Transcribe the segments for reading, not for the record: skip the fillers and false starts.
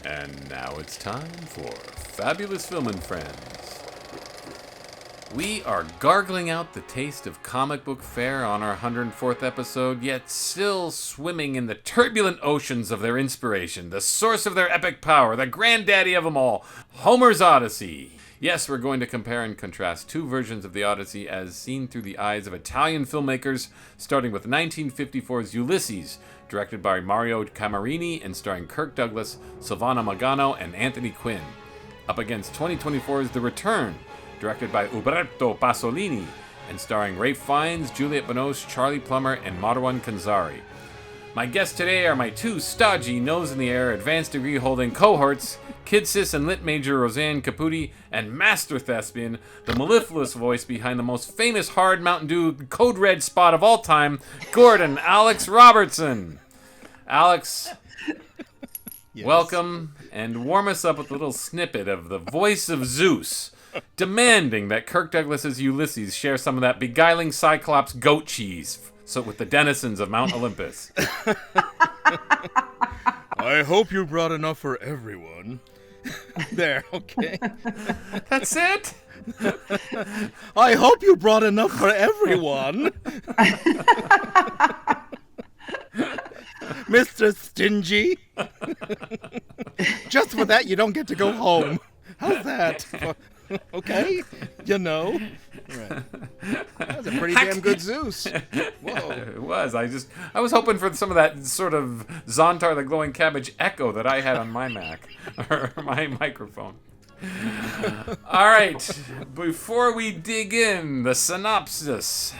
And now it's time for Fabulous Film and Friends. We are gargling out the taste of comic book fare on our 104th episode, yet still swimming in the turbulent oceans of their inspiration, the source of their epic power, the granddaddy of them all, Homer's Odyssey. Yes, we're going to compare and contrast two versions of the Odyssey as seen through the eyes of Italian filmmakers, starting with 1954's Ulysses, directed by Mario Camerini and starring Kirk Douglas, Silvana Mangano, and Anthony Quinn, up against 2024's The Return, directed by Uberto Pasolini and starring Ralph Fiennes, Juliette Binoche, Charlie Plummer, and Marwan Kenzari. My guests today are my two stodgy, nose-in-the-air, advanced degree-holding cohorts, Kid Sis and Lit Major Roseanne Caputi, and Master Thespian, the mellifluous voice behind the most famous hard Mountain Dew Code Red spot of all time, Gordon Alex Robertson. Alex, yes. Welcome, and warm us up with a little snippet of the voice of Zeus, demanding that Kirk Douglas's Ulysses share some of that beguiling Cyclops goat cheese with the denizens of Mount Olympus. I hope you brought enough for everyone. There, okay. That's it? I hope you brought enough for everyone. Mr. Stingy. Just for that, you don't get to go home. How's that? Okay, you know. Right. That was a pretty damn good Zeus. Whoa. It was. I was hoping for some of that sort of Zontar the Glowing Cabbage echo that I had on my Mac or my microphone. All right. Before we dig in, the synopsis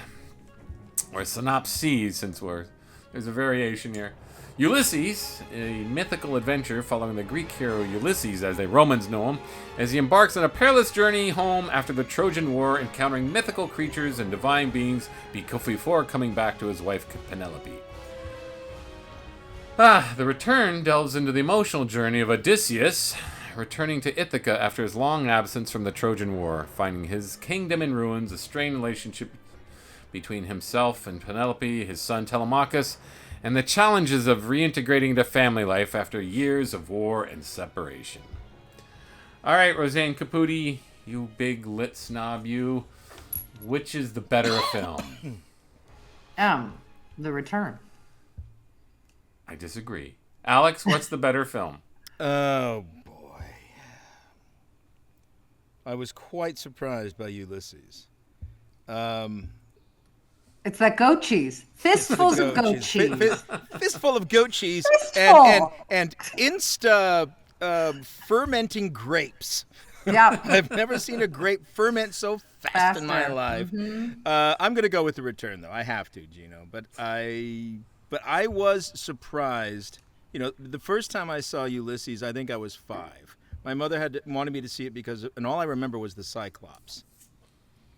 or synopses, since there's a variation here. Ulysses, a mythical adventure following the Greek hero Ulysses, as the Romans know him, as he embarks on a perilous journey home after the Trojan War, encountering mythical creatures and divine beings before coming back to his wife Penelope. The Return delves into the emotional journey of Odysseus, returning to Ithaca after his long absence from the Trojan War, finding his kingdom in ruins, a strained relationship between himself and Penelope, his son Telemachus, and the challenges of reintegrating into family life after years of war and separation. All right, Roseanne Caputi, you big lit snob, you. Which is the better film? The Return. I disagree. Alex, what's the better film? Oh, boy. I was quite surprised by Ulysses. It's that goat cheese. Fistfuls of goat cheese. Fistful of goat cheese. And insta fermenting grapes. Yeah. I've never seen a grape ferment so fast in my life. Mm-hmm. I'm going to go with The Return, though. I have to, Gino. But I was surprised. You know, the first time I saw Ulysses, I think I was 5. My mother wanted me to see it and all I remember was the Cyclops.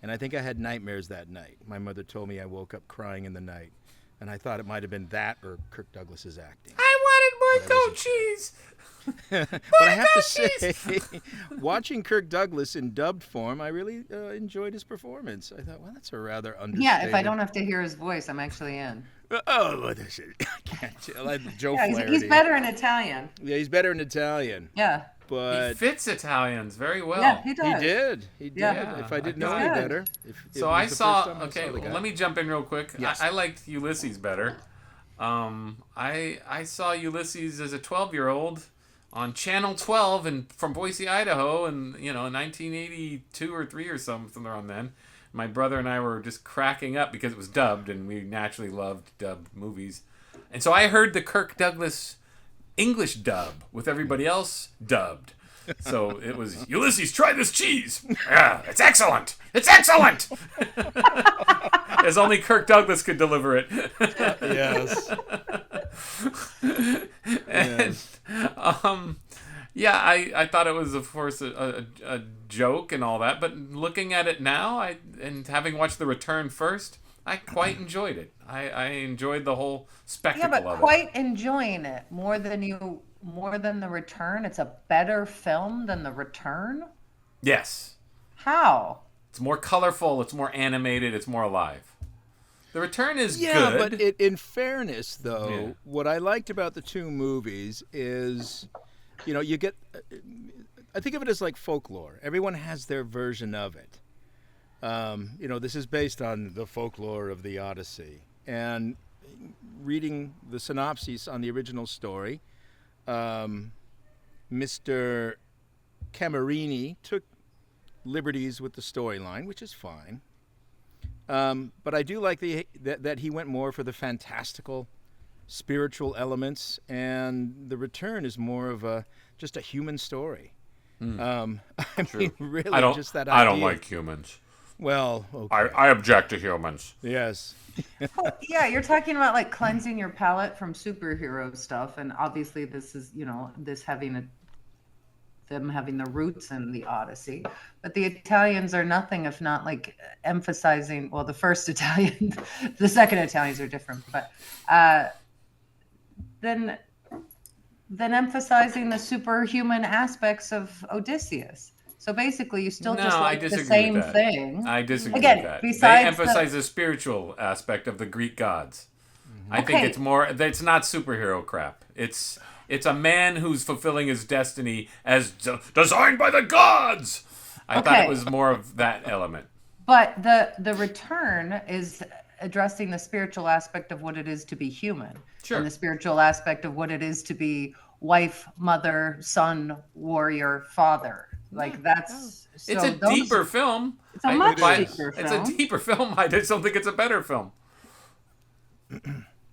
And I think I had nightmares that night. My mother told me I woke up crying in the night. And I thought it might have been that or Kirk Douglas's acting. I wanted more goat cheese. But I have to say, watching Kirk Douglas in dubbed form, I really enjoyed his performance. I thought, well, that's a rather understated. Yeah, if I don't have to hear his voice, I'm actually in. Oh, what is it? I can't tell. Like Joe Flaherty. He's better in Italian. Yeah, he's better in Italian. Yeah. But he fits Italians very well. Yeah, he does. He did. Yeah. If I didn't know any better. I saw let me jump in real quick. Yes. I liked Ulysses better. I saw Ulysses as a 12-year-old on Channel 12 from Boise, Idaho, in 1982 or 3 or something around then. My brother and I were just cracking up because it was dubbed, and we naturally loved dubbed movies. And so I heard the Kirk Douglas English dub with everybody else dubbed. So it was, Ulysses, try this cheese. Yeah, it's excellent. It's excellent. As only Kirk Douglas could deliver it. Yes. And, I thought it was, of course, a joke and all that. But looking at it now, and having watched The Return first, I quite enjoyed it. I enjoyed the whole spectacle of it. Yeah, but quite enjoying it more than The Return. It's a better film than The Return? Yes. How? It's more colorful, it's more animated, it's more alive. The Return is good. Yeah, but in fairness, though, what I liked about the two movies is you get. I think of it as like folklore. Everyone has their version of it. This is based on the folklore of the Odyssey, and reading the synopses on the original story, Mr. Camerini took liberties with the storyline, which is fine. But I do like that he went more for the fantastical, spiritual elements, and the return is more of just a human story. I mean, really, just that idea. I don't like humans. Well, okay. I object to humans. Yes. Well, yeah, you're talking about like cleansing your palate from superhero stuff, and obviously this is, this them having the roots in the Odyssey. But the Italians are nothing if not like emphasizing, well, the first Italian, the second Italians are different, but then emphasizing the superhuman aspects of Odysseus. So basically, you still just like the same thing. I disagree Again, with that. Besides they emphasize the spiritual aspect of the Greek gods. Mm-hmm. I think it's more. It's not superhero crap. It's a man who's fulfilling his destiny as designed by the gods. I thought it was more of that element. But the return is addressing the spiritual aspect of what it is to be human, and the spiritual aspect of what it is to be wife, mother, son, warrior, father. Like that's it's a deeper film. It's a much deeper film. It's a deeper film. I just don't think it's a better film.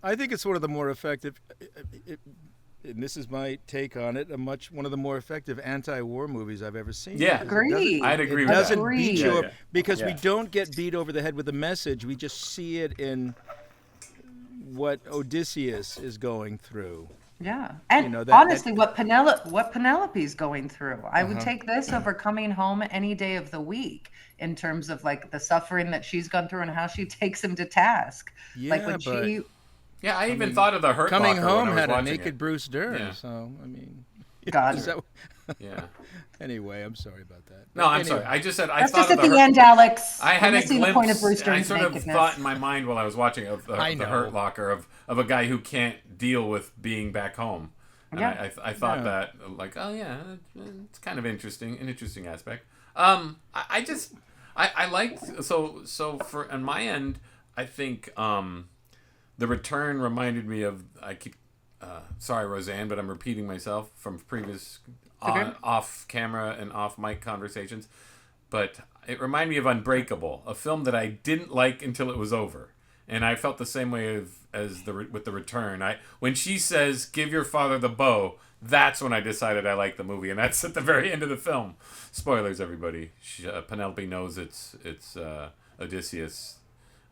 I think it's one of the more effective. And this is my take on it. One of the more effective anti-war movies I've ever seen. Yeah, I'd agree with that. It doesn't beat you up because we don't get beat over the head with a message. We just see it in what Odysseus is going through. Yeah, and honestly, what Penelope's going through, I would take this over coming home any day of the week in terms of like the suffering that she's gone through and how she takes him to task. Yeah, like when she. Yeah, I even thought of the Hurt Coming Locker Home when I was had a watching naked it. Bruce Dern, Yeah. so I mean. God. Yeah. Anyway, I'm sorry about that. No, I'm sorry. I just said I That's thought just of at the end, Alex. I had a missing glimpse. The point of Bruce I Dern's sort of nakedness. thought in my mind while I was watching of the Hurt Locker of a guy who can't deal with being back home. And I thought that like, oh yeah, it's kind of interesting, an interesting aspect. I liked so for on my end, I think the return reminded me of sorry Roseanne, but I'm repeating myself from previous off camera and off mic conversations, but it reminded me of Unbreakable, a film that I didn't like until it was over. And I felt the same way with the return. When she says, "Give your father the bow," that's when I decided I liked the movie, and that's at the very end of the film. Spoilers, everybody. Penelope knows it's Odysseus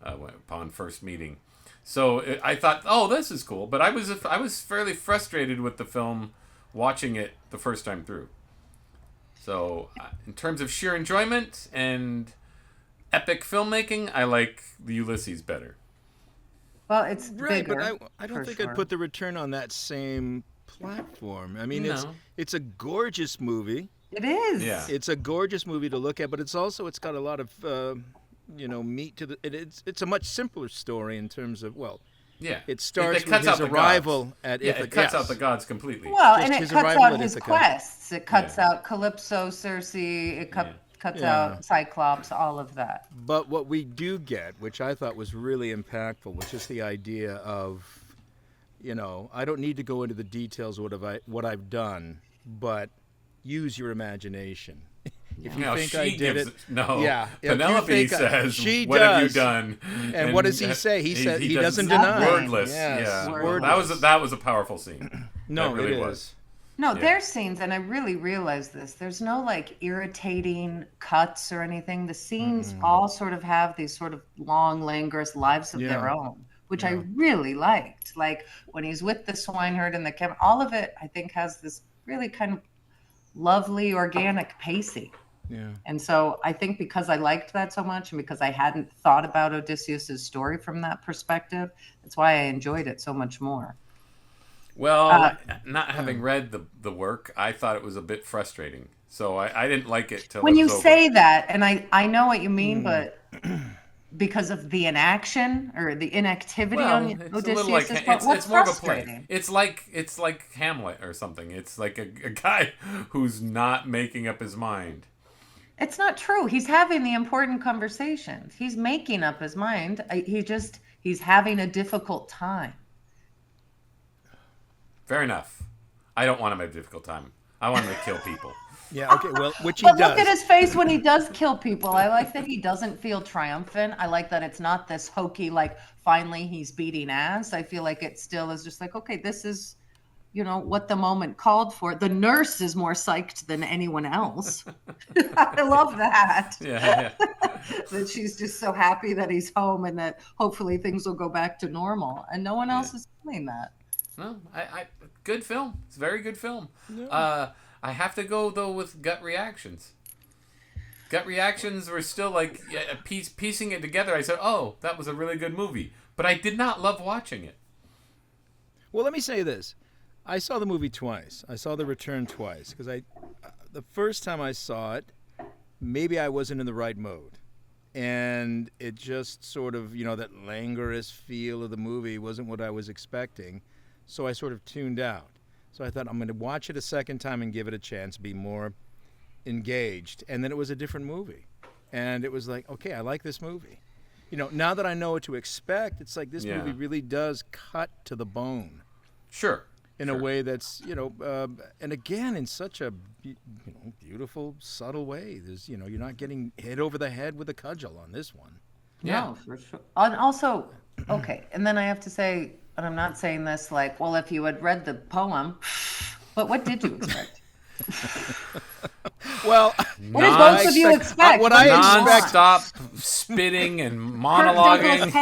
upon first meeting. So I thought, oh, this is cool. But I was fairly frustrated with the film watching it the first time through. So in terms of sheer enjoyment and epic filmmaking, I like the Ulysses better. Well, it's right, bigger, but I don't think I'd put the return on that same platform. I mean, it's a gorgeous movie. It is. Yeah. It's a gorgeous movie to look at, but it's got a lot of meat to the. It's a much simpler story in terms of it starts with his arrival at Ithaca. It cuts out the gods completely. Well, and it cuts out his quests. It cuts out Calypso, Circe. It cuts out Cyclops, all of that. But what we do get, which I thought was really impactful, was just the idea of, I don't need to go into the details of what I've done, but use your imagination. If you think I did it, Penelope says, she "What have you done?" And what does he say? He said he doesn't deny. Wordless. Yes, wordless. That was a powerful scene. No, that really it was. is. No, there's scenes, and I really realized this. There's no like irritating cuts or anything. The scenes all sort of have these sort of long, languorous lives of their own, which I really liked. Like when he's with the swineherd and the camera, all of it I think has this really kind of lovely, organic pacing. Yeah. And so I think because I liked that so much and because I hadn't thought about Odysseus's story from that perspective, that's why I enjoyed it so much more. Well, not having read the work, I thought it was a bit frustrating. So I didn't like it till when it you was over. say that, and I know what you mean, but because of the inaction or the inactivity on it's a Odysseus' little like part? What's it's more of a play. frustrating? It's like Hamlet or something. It's like a guy who's not making up his mind. It's not true. He's having the important conversations. He's making up his mind. He's having a difficult time. Fair enough. I don't want him to have a difficult time. I want him to kill people. Yeah, okay, well, which he But does. look at his face when he does kill people. I like that he doesn't feel triumphant. I like that it's not this hokey, like, finally he's beating ass. I feel like it still is just like, okay, this is, what the moment called for. The nurse is more psyched than anyone else. I love that. Yeah. That she's just so happy that he's home and that hopefully things will go back to normal. And no one else is feeling that. No, good film. It's a very good film. Yeah. I have to go though with gut reactions. Gut reactions were still like piecing it together. I said, "Oh, that was a really good movie," but I did not love watching it. Well, let me say this: I saw the movie twice. I saw The Return twice because the first time I saw it, maybe I wasn't in the right mode, and it just sort of that languorous feel of the movie wasn't what I was expecting. So I sort of tuned out. So I thought I'm going to watch it a second time and give it a chance, be more engaged. And then it was a different movie. And it was like, okay, I like this movie. Now that I know what to expect, it's like this movie really does cut to the bone. Sure. In a way that's, and again, in such a beautiful, subtle way. There's, you're not getting hit over the head with a cudgel on this one. Yeah. No, for sure. And also, okay, and then I have to say, and I'm not saying this like, well, if you had read the poem, but what did you expect? Well, what did both of you expect? What I expect, non-stop spitting and monologuing.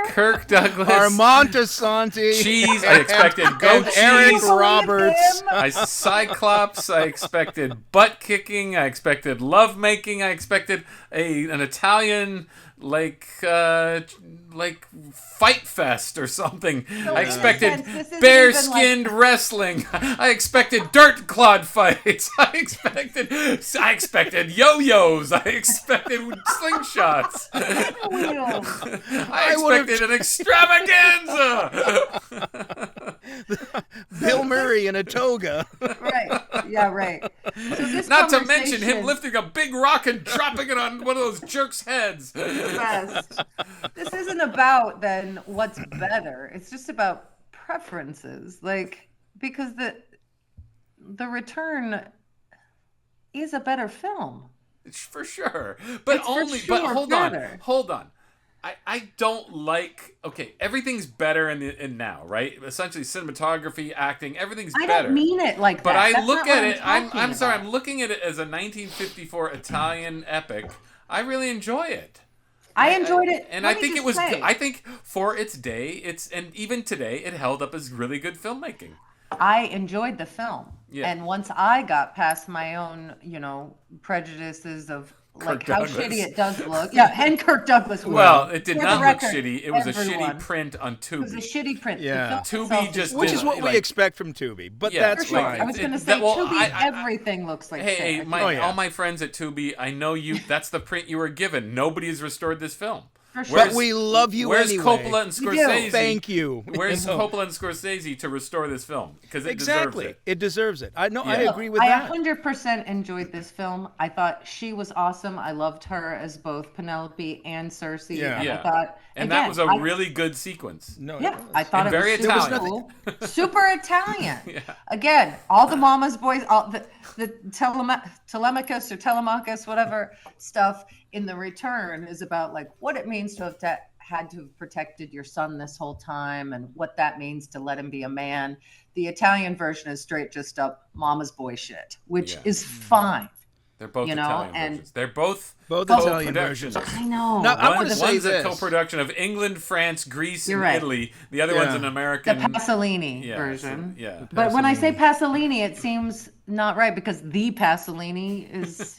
Kirk Douglas. Armand Asante. Cheese. I expected goat cheese. Eric Roberts. Cyclops. I expected butt kicking. I expected love making. I expected an Italian like fight fest or something. I expected bare-skinned wrestling. I expected dirt clod fights. I expected yo-yos. I expected slingshots. I expected an extravaganza. Bill Murray in a toga. Right. Yeah, right. So this Not to mention him lifting a big rock and dropping it on one of those jerks' heads. Best. This isn't about then what's better. It's just about preferences. Like, because the Return is a better film. It's for sure. But hold on. I don't like. Okay, everything's better in now, right? Essentially, cinematography, acting, everything's better. I don't mean it like that. But I That's look not at what it. I'm sorry. I'm looking at it as a 1954 Italian epic. I really enjoy it. I enjoyed it, and I think it was. I think for its day, and even today, it held up as really good filmmaking. I enjoyed the film, and once I got past my own, prejudices of like how shitty it does look. Yeah, and Kirk Douglas. Well, it did not look shitty. It was a shitty print on Tubi. It was a shitty print. Yeah, Tubi just which is what we expect from Tubi, but that's fine. I was going to say Tubi. Everything looks like. Hey, all my friends at Tubi, I know you. That's the print you were given. Nobody has restored this film. But we love you where's anyway. Where's Coppola and Scorsese? Thank you. Where's Coppola and Scorsese to restore this film? Because it deserves it. It deserves it. I agree with that. I 100% enjoyed this film. I thought she was awesome. I loved her as both Penelope and Cersei. Yeah. And I thought, that was a really good sequence. I thought and it very was Italian. Cool. Super Italian. Again, all the mama's boys, all the Telemachus or Telemachus, whatever stuff in The Return is about like what it means to have had to have protected your son this whole time and what that means to let him be a man. The Italian version is straight just up mama's boy shit, which is fine. They're both Italian versions. They're both Italian versions. I know. Now, I want to say one's this. a co-production of England, France, Greece, and Italy. The other one's an American. The Pasolini version. So, But when I say Pasolini, it seems not right because the Pasolini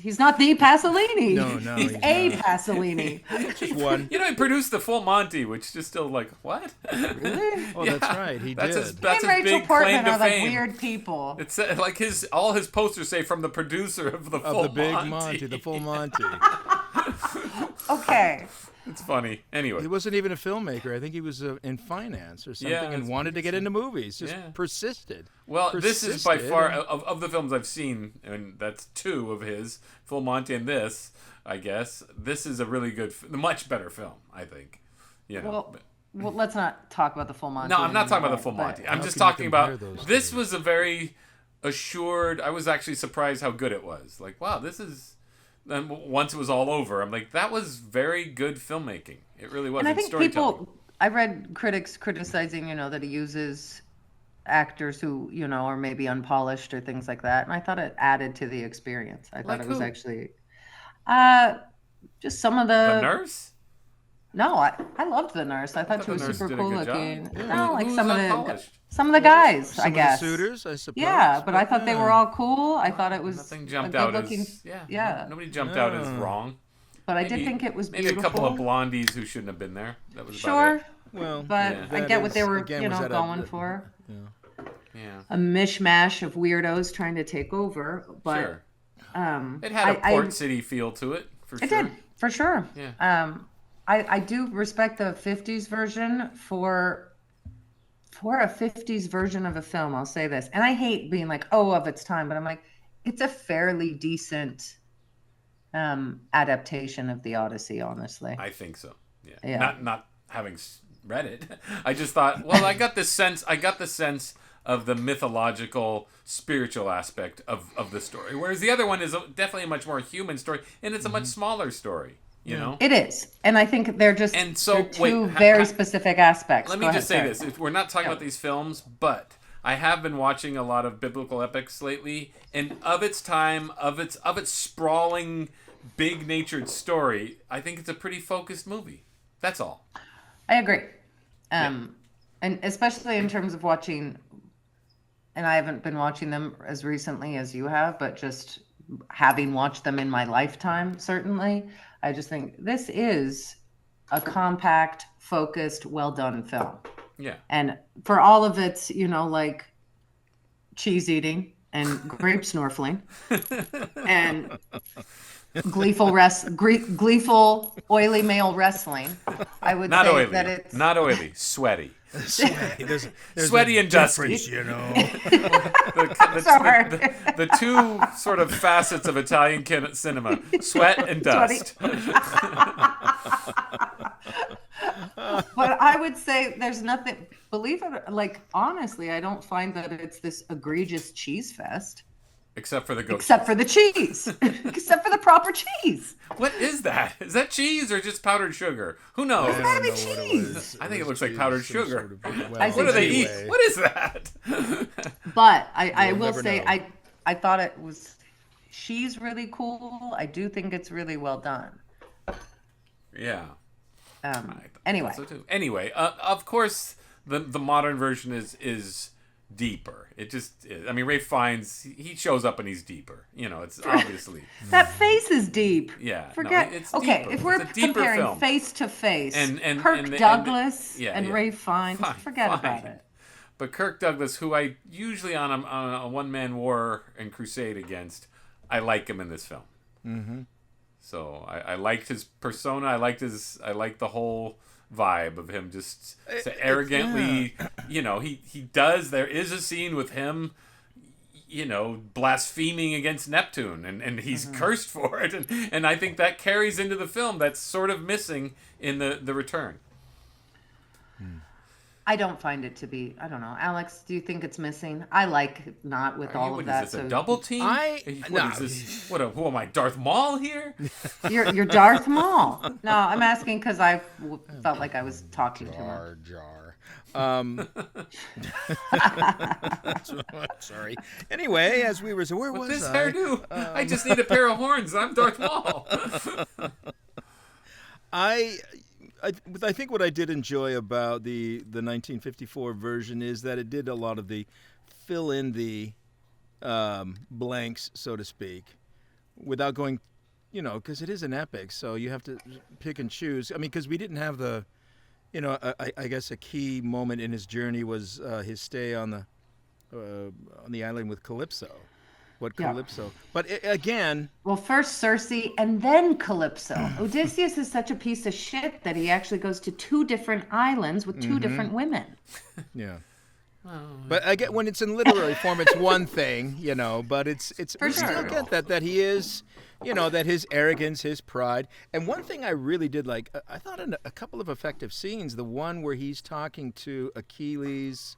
he's not the Pasolini. No, he's a Pasolini. Just one. He produced the full Monty, which is still like, what? Really? Oh, that's right. He did. That's his Rachel big Portman claim to are like fame. weird people. It's like all his posters say from the producer of the full Big Monty. the full Monty. Okay. It's funny. Anyway. He wasn't even a filmmaker. I think he was in finance or something and wanted to get into movies. Just persisted. Well, this is by far, of the films I've seen, and that's 2 of his, Full Monty and this, I guess, this is a really good, much better film, I think. You know, well, let's not talk about the Full Monty. No, I'm not talking about the Full Monty. I'm just talking about, this was a very assured, I was actually surprised how good it was. Like, wow, this is... Then once it was all over, I'm like, that was very good filmmaking. It really was. And I think I read critics criticizing, that he uses actors who, are maybe unpolished or things like that. And I thought it added to the experience. I thought it was actually, just some of the nurse? No, I loved the nurse. I thought she was super cool looking. Yeah. No, like some of the guys, I guess. Some of the suitors, I suppose. Yeah, but I thought they were all cool. I thought it was nothing jumped out as nobody jumped out as wrong. But I did think it was beautiful. Maybe a couple of blondies who shouldn't have been there. That was about it. Well, but I get what they were, going for. Yeah. A mishmash of weirdos trying to take over, but sure. It had a Port City feel to it, for sure. It did, for sure. Yeah. I do respect the 50s version for a 50s version of a film. I'll say this. And I hate being like, of its time, but I'm like, it's a fairly decent adaptation of the Odyssey, honestly. I think so. Yeah. Not having read it. I just thought, well, I got the sense of the mythological, spiritual aspect of the story. Whereas the other one is definitely a much more human story, and it's a much smaller story. You know? It is. And I think they're just two very specific aspects. Let me just say this. We're not talking about these films, but I have been watching a lot of biblical epics lately, and of its time, of its sprawling, big-natured story, I think it's a pretty focused movie. That's all. I agree. And especially in terms of watching, and I haven't been watching them as recently as you have, but just having watched them in my lifetime, certainly, I just think this is a compact, focused, well-done film. Yeah. And for all of its, like cheese eating and grape snorkeling and gleeful oily male wrestling, I would not say oily, that it's not oily, sweaty. There's sweaty and dusty. The two sort of facets of Italian cinema: sweat and dust. But I would say there's nothing. Believe it, like honestly, I don't find that it's this egregious cheese fest. Except for the goat. Except for the cheese. Except for the proper cheese. What is that? Is that cheese or just powdered sugar? Who knows? It's gotta be cheese. I think it looks like powdered sugar. What do they eat? What is that? But I will say I thought it was. She's really cool. I do think it's really well done. Yeah. Anyway. So too. Anyway, of course, the modern version is deeper. It just is. I mean, Ralph Fiennes, he shows up and he's deeper. It's obviously that face is deep. Yeah. Forget. It's okay, deeper. If we're comparing film. Face to face, and Kirk Douglas and Ralph Fiennes, forget about it. But Kirk Douglas, who I usually on a one-man war and crusade against, I like him in this film. Mm-hmm. So I liked his persona. I liked the whole vibe of him just arrogantly, he does. There is a scene with him, blaspheming against Neptune, and he's cursed for it, and I think that carries into the film. That's sort of missing in the return. I don't find it to be. I don't know, Alex. Do you think it's missing? I like not with all of that. Is this a double team? What is this? Who am I, Darth Maul here? You're Darth Maul. No, I'm asking because I felt like I was talking too much. Sorry. Anyway, as we were, so where was this I? Hairdo? I just need a pair of horns. I'm Darth Maul. I think what I did enjoy about the 1954 version is that it did a lot of the fill in the blanks, so to speak, without going, because it is an epic, so you have to pick and choose. I mean, because we didn't have the, I guess a key moment in his journey was his stay on the island with Calypso. what Yeah. Calypso. But again, Well, first Circe and then Calypso. Odysseus is such a piece of shit that he actually goes to 2 different islands with 2 different women. yeah. But I get when it's in literary form, it's one thing, But it's For we still sure. get that he is, that his arrogance, his pride. And one thing I really did like, I thought in a couple of effective scenes, the one where he's talking to Achilles,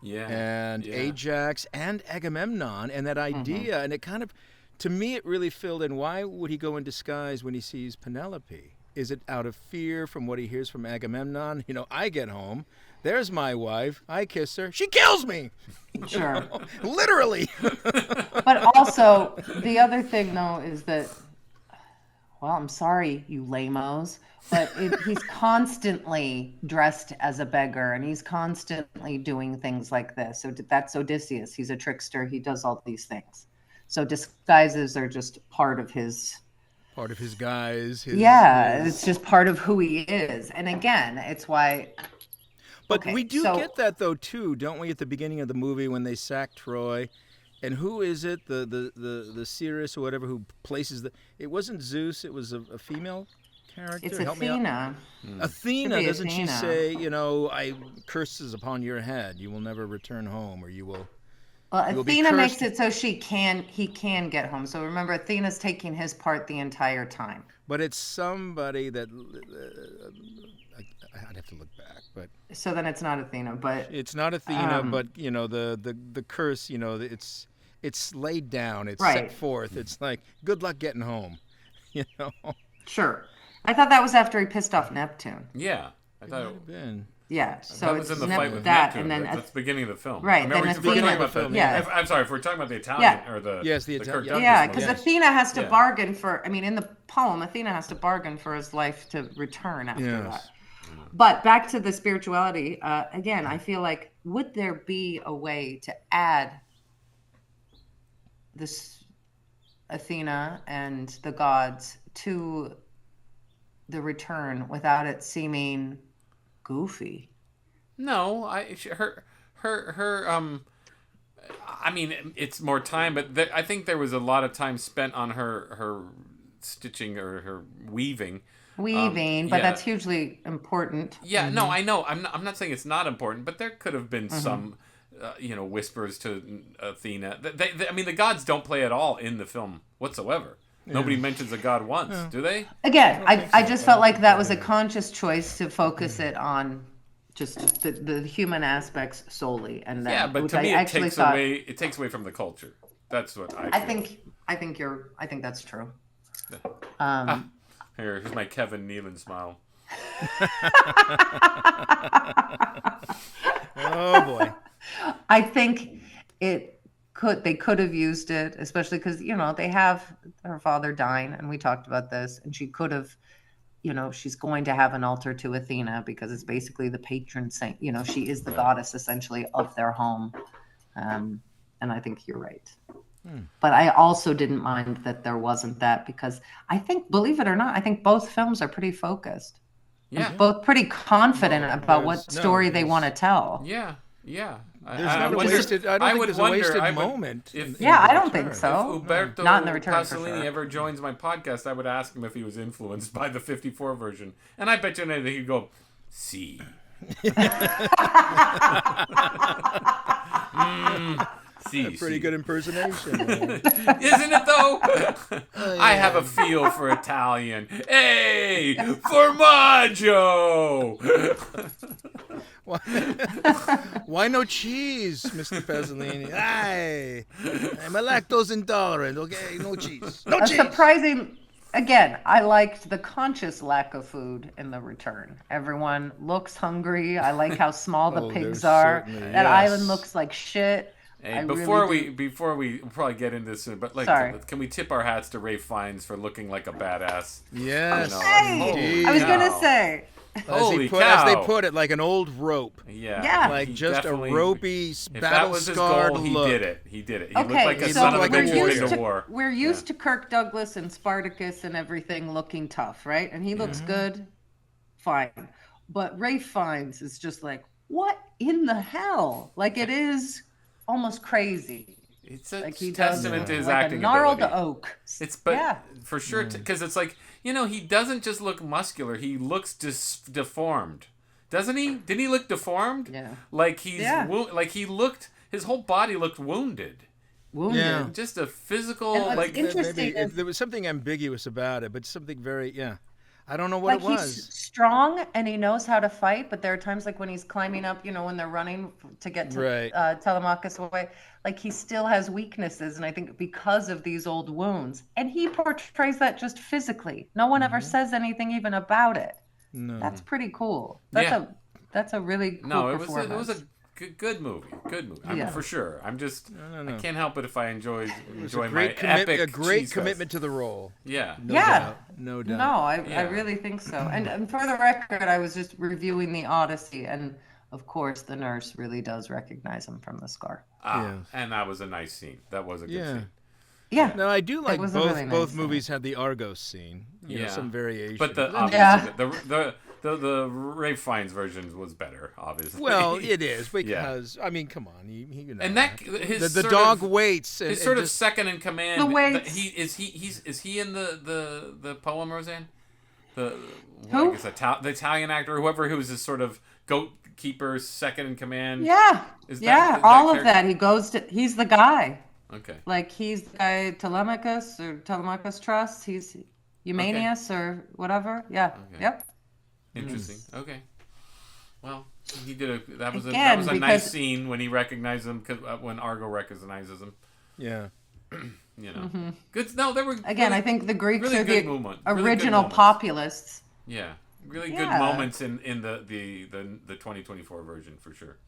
and Ajax and Agamemnon, and that idea, and it kind of, to me, it really filled in. Why would he go in disguise when he sees Penelope? Is it out of fear from what he hears from Agamemnon? I get home. There's my wife. I kiss her. She kills me. Sure. Literally. But also, the other thing, though, is that, well, I'm sorry, you lamos, but he's constantly dressed as a beggar, and he's constantly doing things like this. So that's Odysseus. He's a trickster. He does all these things. So disguises are just part of his... Part of his guise. It's just part of who he is. And again, it's why... But we do get that, though, too, don't we, at the beginning of the movie when they sack Troy? And who is it, the Ceres or whatever, who places the... It wasn't Zeus, it was a female character? It's Help Athena. Athena, doesn't she Athena. say, I curses upon your head, you will never return home, or you will... Well, Athena makes it so he can get home. So remember, Athena's taking his part the entire time. But it's somebody that... I'd have to look back, but... So then it's not Athena, but... It's not Athena, but, the curse, it's laid down, it's set forth. It's like, good luck getting home, Sure. I thought that was after he pissed off Neptune. Yeah. I thought It might have been. Yeah, so that was it's in the fight with that, Neptune. and then That's the beginning of the film. Right, I mean, then we're talking Athena- about the, yeah. I'm sorry, if we're talking about the Italian or the Yes, the Kirk Italian. Douglas yeah, movie. because Athena has to bargain for. I mean, in the poem, Athena has to bargain for his life to return after that. But back to the spirituality again. I feel like, would there be a way to add this Athena and the gods to the return without it seeming goofy? No, I mean, it's more time, but I think there was a lot of time spent on her stitching or her weaving. But that's hugely important. Yeah, no, I know. I'm not saying it's not important, but there could have been some, whispers to Athena. I mean, the gods don't play at all in the film whatsoever. Nobody mentions a god once, do they? Again, I just felt like that was a conscious choice to focus it on just the human aspects solely, and then, but to me, it takes away from the culture. That's what I feel. I think that's true. Here's my Kevin Nealon smile. Oh boy. I think they could have used it, especially because they have her father dying, and we talked about this, and she could have, she's going to have an altar to Athena because it's basically the patron saint. She is the goddess essentially of their home, and I think you're right. But I also didn't mind that there wasn't that, because I think, believe it or not, I think both films are pretty focused. Yeah. Both pretty confident about what story they want to tell. Yeah, yeah. There's not a wasted, I don't think there's a wasted moment. I don't think so. If Uberto Not in the return, Pasolini ever joins my podcast, I would ask him if he was influenced by the 54 version. And I bet you anything he'd go, see. Pretty good impersonation. Isn't it though? I have a feel for Italian. Hey, formaggio. Why no cheese, Mr. Pasolini? I'm a lactose intolerant. Okay, no cheese. No cheese. Surprising. Again, I liked the conscious lack of food in the return. Everyone looks hungry. I like how small the pigs are. That island looks like shit. Hey, before we we'll probably get into this soon, but can we tip our hats to Ralph Fiennes for looking like a badass? Yes. Hey, I was gonna say. Holy cow. As they put it, like an old rope. Yeah. Like just a ropey, battle-scarred look. He did it. He looked like a son of a bitch who went to war. We're used to Kirk Douglas and Spartacus and everything looking tough, right? And he looks good, fine. But Ralph Fiennes is just like, what in the hell? Like, it is almost crazy. It's a like he testament to his like acting a gnarled ability. oak. For sure, because it's like, he doesn't just look muscular; he looks deformed, doesn't he? Didn't he look deformed? Yeah. Like like he looked. His whole body looked wounded. Yeah. Just a physical, and what's like interesting is, there was something ambiguous about it, but something very I don't know what like it was. he's strong and he knows how to fight, but there are times like when he's climbing up, when they're running to get to Telemachus away, like he still has weaknesses, and I think because of these old wounds, and he portrays that just physically. No one ever says anything even about it. No. That's pretty cool. That's a really cool performance. It was a good movie. For sure. I'm just I can't help it if I enjoy my epic a great cheese commitment to the role. Yeah. No doubt. No, I really think so. And for the record, I was just reviewing the Odyssey, and of course the nurse really does recognize him from the scar. And that was a nice scene. That was a good scene. Yeah. No, I do like both really nice both movies had the Argos scene. Some variation. But the Ralph Fiennes version was better, obviously. Well, it is because I mean, come on, and that the dog waits. His sort of second in command. The waits. Is he in the poem, Roseanne? Who? I guess the Italian actor, whoever, who was his sort of goat keeper, second in command. Yeah. All of that. He's the guy. Okay. Like he's the guy Telemachus trusts. He's Eumenius or whatever. Yeah. Okay. Yep. Interesting. Okay. Well, he did that was a nice scene when he recognized him, when Argo recognizes him. Yeah. Good. No, there were I think the Greeks really are the original really populists. Yeah, really good moments in the 2024 version for sure.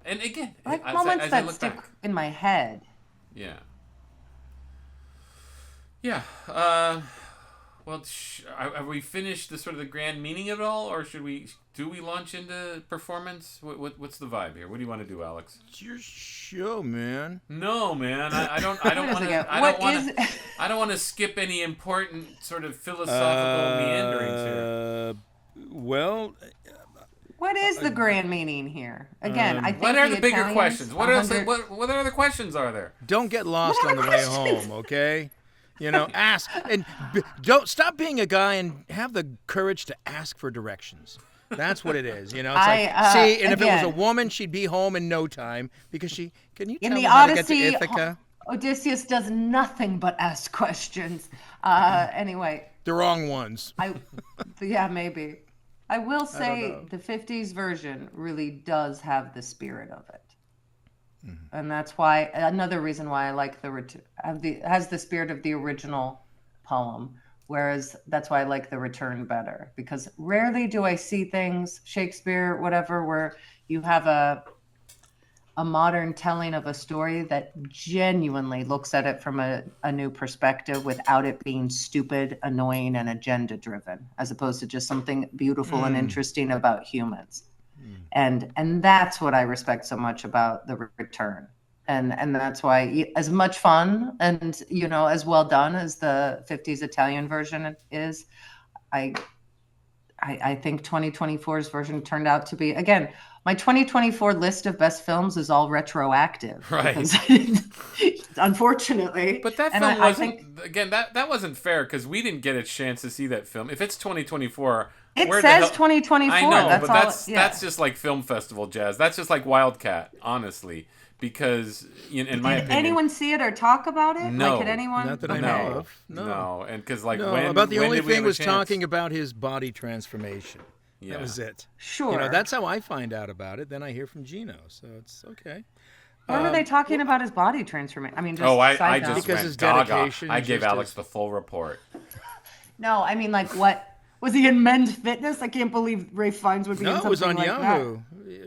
And again, like moments that stick in my head. Yeah. Yeah. Well, have we finished the grand meaning of it all, or do we launch into performance? What's the vibe here? What do you want to do, Alex? It's your show, man. No, man. I don't want to skip any important sort of philosophical meanderings here. Well. What is the grand meaning here? Again, I think what are the bigger Italians, questions? What other questions are there? Don't get lost on the way home, okay? Ask and don't stop being a guy and have the courage to ask for directions. That's what it is. It's and if it was a woman, she'd be home in no time because can you tell me how to get to Ithaca? Odysseus does nothing but ask questions. Anyway. The wrong ones. Maybe. I will say the 50s version really does have the spirit of it. Mm-hmm. And that's why, another reason why I like has the spirit of the original poem, whereas that's why I like the return better, because rarely do I see things, Shakespeare, whatever, where you have a modern telling of a story that genuinely looks at it from a new perspective without it being stupid, annoying, and agenda driven, as opposed to just something beautiful and interesting about humans. And that's what I respect so much about the return. And that's why, as much fun and, as well done as the 50s Italian version is, I think 2024's version turned out to be, again, my 2024 list of best films is all retroactive. Right. Unfortunately. But that film that wasn't fair, because we didn't get a chance to see that film. If it's 2024... It says 2024. I know, that's just like film festival jazz. That's just like Wildcat, honestly. Because, in my opinion... Did anyone see it or talk about it? No. Like, did anyone? Not that I know of. No. And because, the only thing was talking about his body transformation. Yeah. That was it. Sure. That's how I find out about it. Then I hear from Gino, so it's okay. Why were they talking about his body transformation? I mean, just I just because went his gaga. dedication. I gave Alex the full report. No, I mean, like, what? Was he in Men's Fitness? I can't believe Ralph Fiennes would be in something like that. No, it was on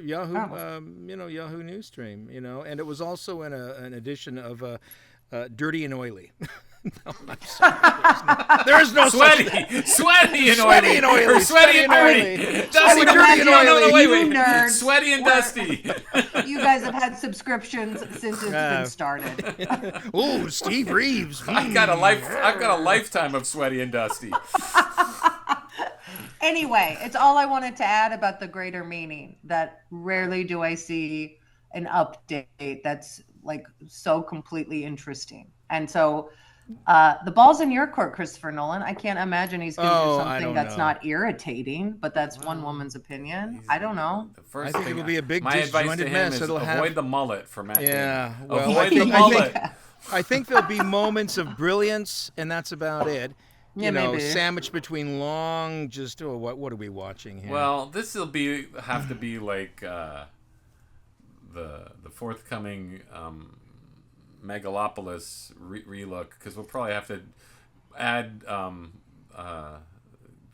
Yahoo. Yahoo News Stream, and it was also in an edition of Dirty and Oily. No, I'm sorry. There is no sweaty and oily. Sweaty and dirty. Dusty, dirty and oily. Wait. Nerds Sweaty and dusty. You guys have had subscriptions since it's been started. Oh, Steve Reeves. I've got a lifetime of sweaty and dusty. Anyway, it's all I wanted to add about the greater meaning, that rarely do I see an update that's like so completely interesting. And so the ball's in your court, Christopher Nolan. I can't imagine he's going to do something that's not irritating, but that's one woman's opinion. I don't know. The I think it'll be a big my advice to disjointed him mess. is It'll avoid the mullet for Matt Yeah, Damon. well, Avoid the mullet. I think there'll be moments of brilliance, and that's about it. Yeah, maybe. Sandwiched between long, just what are we watching here? Well, this will have to be like the forthcoming Megalopolis relook, because we'll probably have to add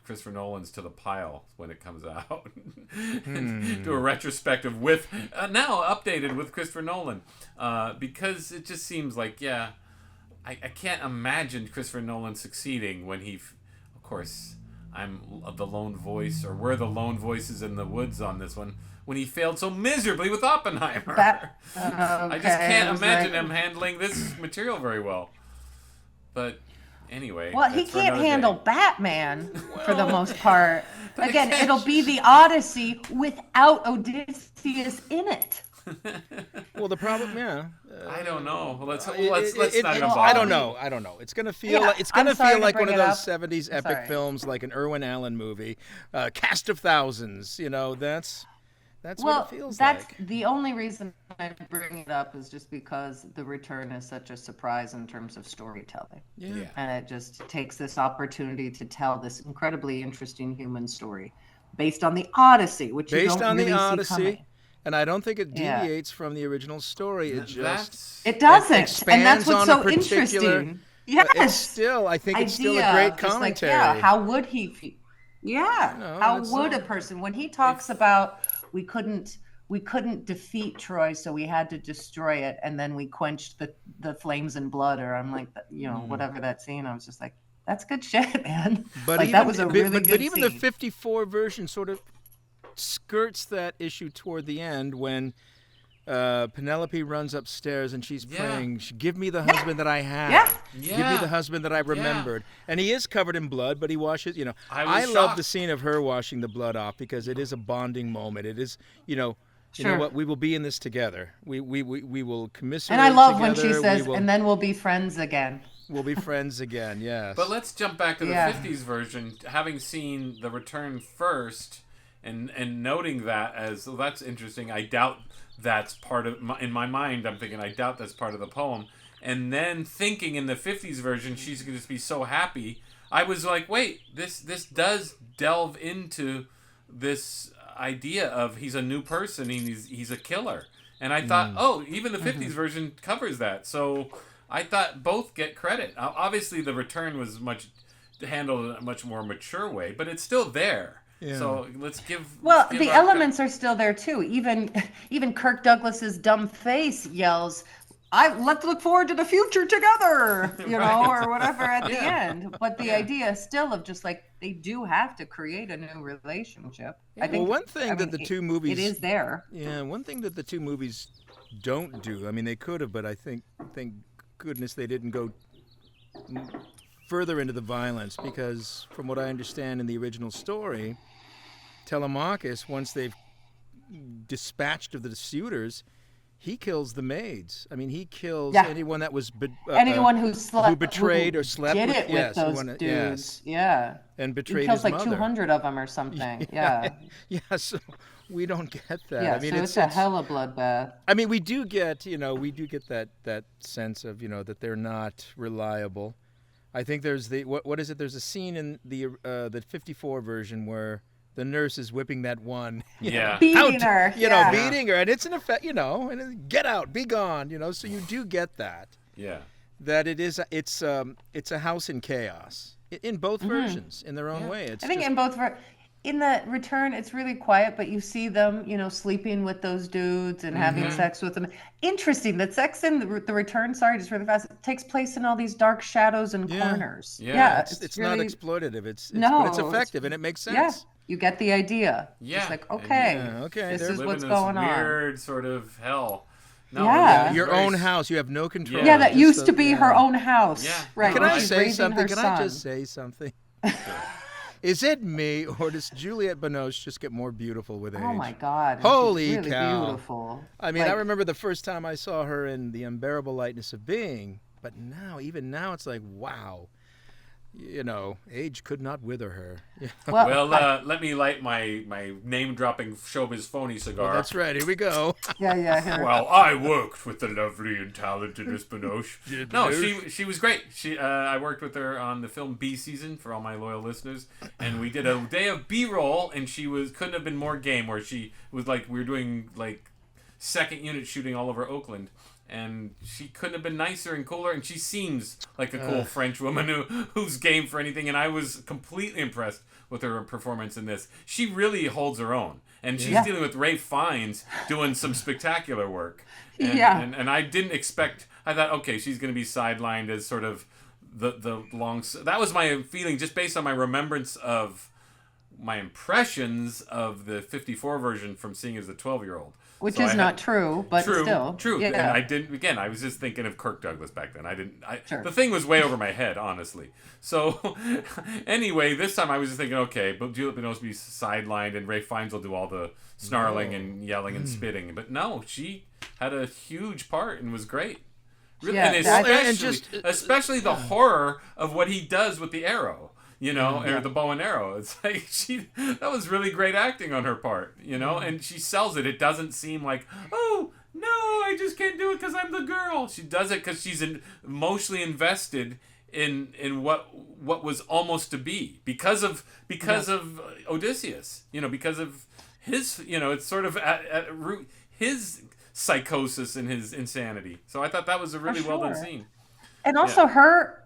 Christopher Nolan's to the pile when it comes out. Do a retrospective with now updated with Christopher Nolan, because it just seems like I can't imagine Christopher Nolan succeeding when of course I'm the lone voice, or we're the lone voices in the woods on this one, when he failed so miserably with Oppenheimer. I just can't imagine him handling this material very well. But anyway. Well, he can't handle Batman for the most part. Again, it'll be the Odyssey without Odysseus in it. Well, the problem, I don't know. Let's not even bother. I don't know. It's gonna feel like one of those '70s epic films, like an Irwin Allen movie, cast of thousands. That's what it feels like. The only reason I bring it up is just because The Return is such a surprise in terms of storytelling. Yeah. And it just takes this opportunity to tell this incredibly interesting human story based on the Odyssey, which you don't really see coming. And I don't think it deviates from the original story. It doesn't. And that's what's so interesting. Yes. It's still a great commentary. How would he feel? Yeah. How would a person, when he talks about we couldn't defeat Troy, so we had to destroy it, and then we quenched the flames in blood, or I'm like, whatever that scene, I was just like, that's good shit, man. But that was a really good scene. But even the 54 version sort of skirts that issue toward the end when Penelope runs upstairs and she's praying, give me the husband that I had. Give me the husband that I remembered. And he is covered in blood, but he washes, I love the scene of her washing the blood off, because it is a bonding moment. It is, you know what, we will be in this together. We will commiserate together. And I love together. When she says, and then we'll be friends again. We'll be friends again, yes. But let's jump back to the 50s version, having seen The Return first, and noting that as, that's interesting. I doubt that's part of, in my mind, I'm thinking, I doubt that's part of the poem. And then thinking in the 50s version, she's going to be so happy. I was like, wait, this does delve into this idea of he's a new person, and he's a killer. And I thought, even the 50s version covers that. So I thought both get credit. Obviously, The Return was handled in a much more mature way, but it's still there. Yeah. So let's give. Well, the elements are still there too. Even Kirk Douglas's dumb face yells, let's look forward to the future together, or whatever at the end. But the idea still of just like, they do have to create a new relationship. I think. Well, one thing that the two movies, it is there. Yeah, one thing that the two movies don't do. I mean, they could have, but I think, thank goodness they didn't go further into the violence, because from what I understand in the original story, Telemachus, once they've dispatched of the suitors, he kills the maids. I mean, he kills anyone that was anyone who betrayed or slept with those dudes. Yeah, and betrayed. He kills his like mother. 200 of them or something. Yeah. So we don't get that. Yeah, I mean, so it's a hella bloodbath. I mean, we do get that sense of that they're not reliable. I think there's what is it? There's a scene in the 54 version where the nurse is whipping that one, beating her, beating her, and it's an effect, and get out, be gone, so you do get that. Yeah. That it's a house in chaos in both versions in their own way. I think in both. In The Return, it's really quiet, but you see them, sleeping with those dudes and having sex with them. Interesting that sex in The Return, sorry, just really fast, takes place in all these dark shadows and corners. Yeah, it's really, not exploitative. But it's effective, and it makes sense. Yeah, you get the idea. Yeah. It's like, okay, this is what's going on. Weird sort of hell. No, yeah. Your own house. You have no control. Yeah, that used to be her own house. Yeah. Right. Can I say something? Can I just say something? Is it me, or does Juliette Binoche just get more beautiful with age? Oh my God! And Holy she's really cow! Beautiful. I mean, I remember the first time I saw her in The Unbearable Lightness of Being, but even now, it's like, wow. Age could not wither her. Well, let me light my name-dropping showbiz phony cigar. Well, that's right. Here we go. Yeah. Here. Well, I worked with the lovely and talented Miss Binoche. No, she was great. I worked with her on the film B Season for all my loyal listeners, and we did a day of B-roll, and she couldn't have been more game. Where she was like, we were doing like second unit shooting all over Oakland. And she couldn't have been nicer and cooler, and she seems like a cool French woman who's game for anything, and I was completely impressed with her performance in this. She really holds her own, and she's dealing with Ralph Fiennes doing some spectacular work. And, and I didn't expect, I thought, okay, she's going to be sidelined as sort of the long, that was my feeling just based on my remembrance of my impressions of the 54 version from seeing as a 12-year-old. Which is not true, but still. True. Yeah. And I didn't, again, I was just thinking of Kirk Douglas back then. Sure. The thing was way over my head, honestly. So, anyway, this time I was just thinking, okay, but Juliette Binoche will be sidelined and Ralph Fiennes will do all the snarling and yelling and spitting. But no, she had a huge part and was great. Really, and especially the horror of what he does with the arrow. Or the bow and arrow. It's like that was really great acting on her part, and she sells it. It doesn't seem like, oh, no, I just can't do it because I'm the girl. She does it because she's emotionally invested in what was almost to be because of Odysseus, because of his, it's sort of at root, his psychosis and his insanity. So I thought that was a really well done scene. And also her,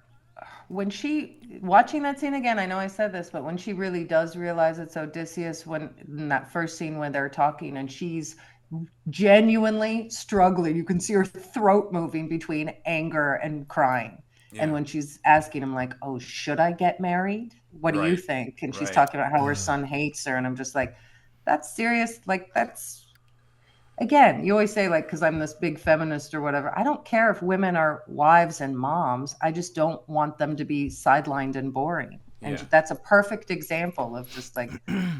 when she watching that scene again, I know I said this, but when she really does realize it's Odysseus, when in that first scene when they're talking and she's genuinely struggling, you can see her throat moving between anger and crying. And when she's asking him like, oh, should I get married? What do you think? And she's talking about how her son hates her. And I'm just like, that's serious. Like, that's, again, you always say, like, because I'm this big feminist or whatever. I don't care if women are wives and moms. I just don't want them to be sidelined and boring. And that's a perfect example of just like,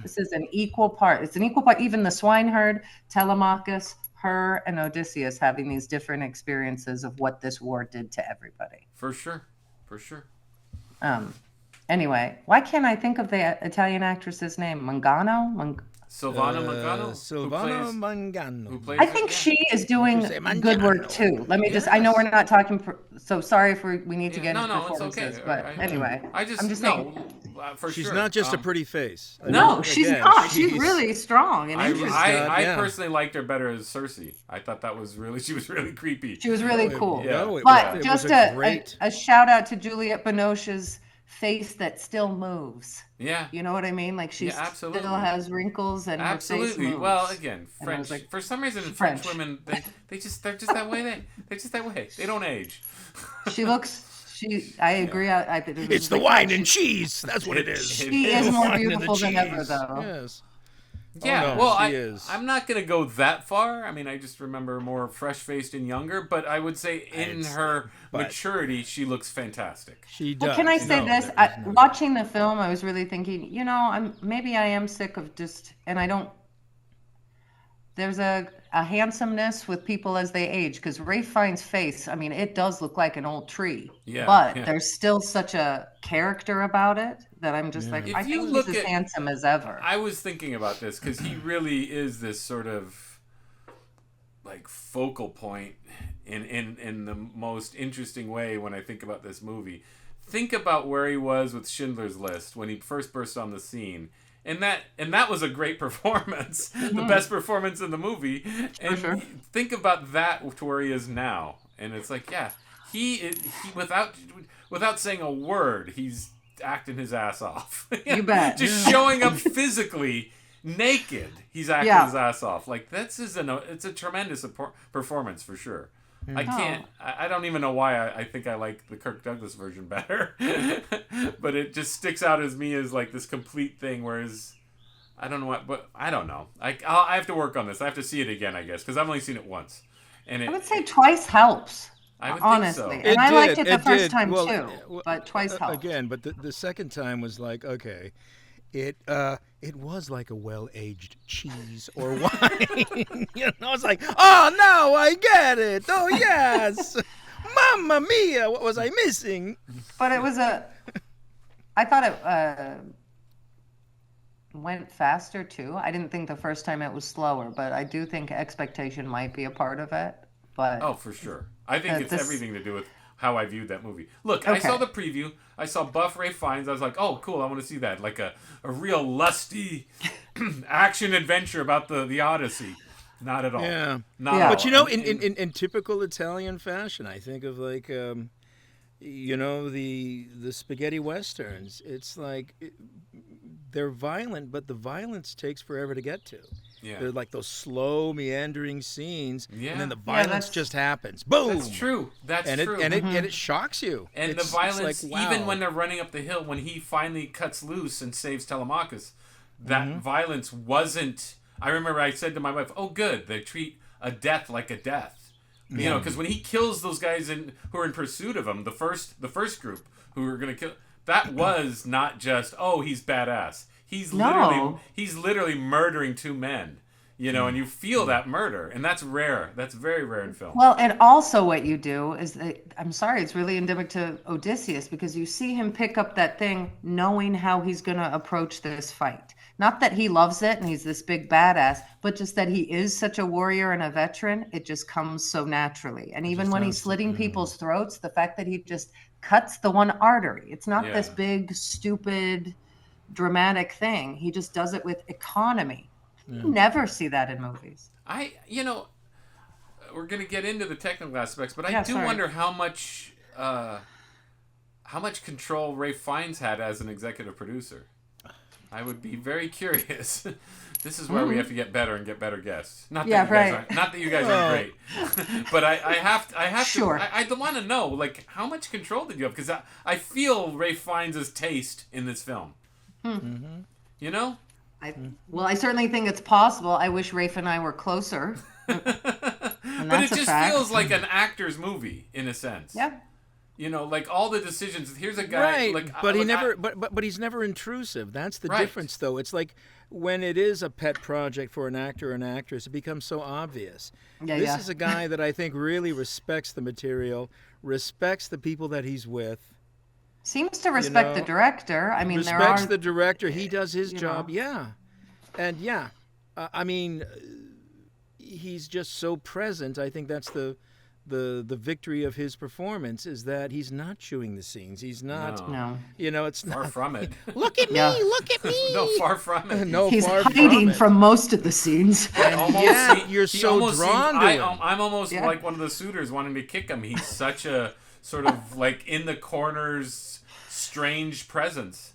this is an equal part. It's an equal part. Even the swineherd, Telemachus, her, and Odysseus having these different experiences of what this war did to everybody. For sure. Anyway, why can't I think of the Italian actress's name? Mangano? Silvana Mangano? Silvana Mangano. I think she is doing good work too. Let me just, I know we're not talking, so sorry if we need to get into performances, but anyway. I'm just saying. For she's sure. not just a pretty face. No, she's not. She's really strong and interesting. I personally liked her better as Cersei. I thought she was really creepy. She was really cool. Yeah. But just a shout out to Juliette Binoche's face that still moves. Yeah. You know what I mean? Like she still has wrinkles and her face moves. Well, again, French. Like, for some reason, French women, they're just that way. They're just that way. They don't age. I agree. It's the wine and cheese. That's what it is. She is more beautiful than ever, though. Yes. Yeah, I'm not going to go that far. I mean, I just remember more fresh-faced and younger, but I would say in her maturity, she looks fantastic. She does. Well, can I say this? Watching the film, I was really thinking, maybe I am sick of there's a handsomeness with people as they age, because Ralph Fiennes' face, I mean, it does look like an old tree, but there's still such a character about it that I'm just like, I think he's as handsome as ever. I was thinking about this because he really is this sort of like focal point in the most interesting way when I think about this movie. Think about where he was with Schindler's List when he first burst on the scene. And that was a great performance, the best performance in the movie. And think about that to where he is now, and it's like, he without saying a word, he's acting his ass off. You bet. Just showing up physically naked, he's acting his ass off. Like it's a tremendous performance for sure. I don't even know why I think I like the Kirk Douglas version better, but it just sticks out as me as like this complete thing. Whereas I don't know but I don't know. I have to work on this. I have to see it again, I guess, because I've only seen it once. And I would say twice helps. I would honestly, think so. And I liked it the first time too, but twice helps. Again, but the second time was like, okay, it was like a well-aged cheese or wine. It's like, oh no, I get it. Oh yes, Mamma Mia, what was I missing? But it was I thought it went faster too. I didn't think the first time it was slower, but I do think expectation might be a part of it. But oh, for sure. I think it's everything to do with how I viewed that movie. Look, I saw the preview. I saw Buff Ralph Fiennes. I was like, oh, cool. I want to see that. Like a real lusty action adventure about the Odyssey. Not at all. Yeah. Not at but all. In typical Italian fashion, I think of like, the spaghetti westerns. It's like they're violent, but the violence takes forever to get to. Yeah. They're like those slow, meandering scenes, and then the Yeah, violence just happens. Boom! That's true. That's true. And it shocks you. And it's, the violence, it's like, wow. even when they're running up the hill, when he finally cuts loose and saves Telemachus, that violence wasn't... I remember I said to my wife, oh, good, they treat a death like a death. You know, because when he kills those guys who are in pursuit of him, the first group who were going to kill... That was not just, oh, he's badass. He's literally murdering two men, and you feel that murder, and that's rare. That's very rare in film. well, and also what you do is I'm sorry, it's really endemic to Odysseus because you see him pick up that thing knowing how he's going to approach this fight. Not that he loves it and he's this big badass, but just that he is such a warrior and a veteran, it just comes so naturally. And even when he's slitting people's throats, the fact that he just cuts the one artery, it's not this big, stupid, dramatic thing. He just does it with economy. You never see that in movies. We're going to get into the technical aspects, but I do wonder how much control Ralph Fiennes had as an executive producer. I would be very curious. This is where we have to get better and get better guests. Not that you guys aren't great, but I have to. I want to know, like, how much control did you have? Because I feel Ralph Fiennes' taste in this film. You know? I certainly think it's possible. I wish Rafe and I were closer. But it just feels like an actor's movie in a sense. Yeah. Like all the decisions. Here's a guy, but he's never intrusive. That's the difference, though. It's like when it is a pet project for an actor or an actress, it becomes so obvious. This is a guy that I think really respects the material, respects the people that he's with. Seems to respect the director. I mean, respects the director. He does his job. Yeah, and I mean, he's just so present. I think that's the victory of his performance is that he's not chewing the scenes. He's not. No. It's far not, from it. Look at me! Look at me! No, far from it. No, he's far hiding from most of the scenes. You're so drawn to him. I'm almost like one of the suitors wanting to kick him. He's such a sort of like in the corners, strange presence.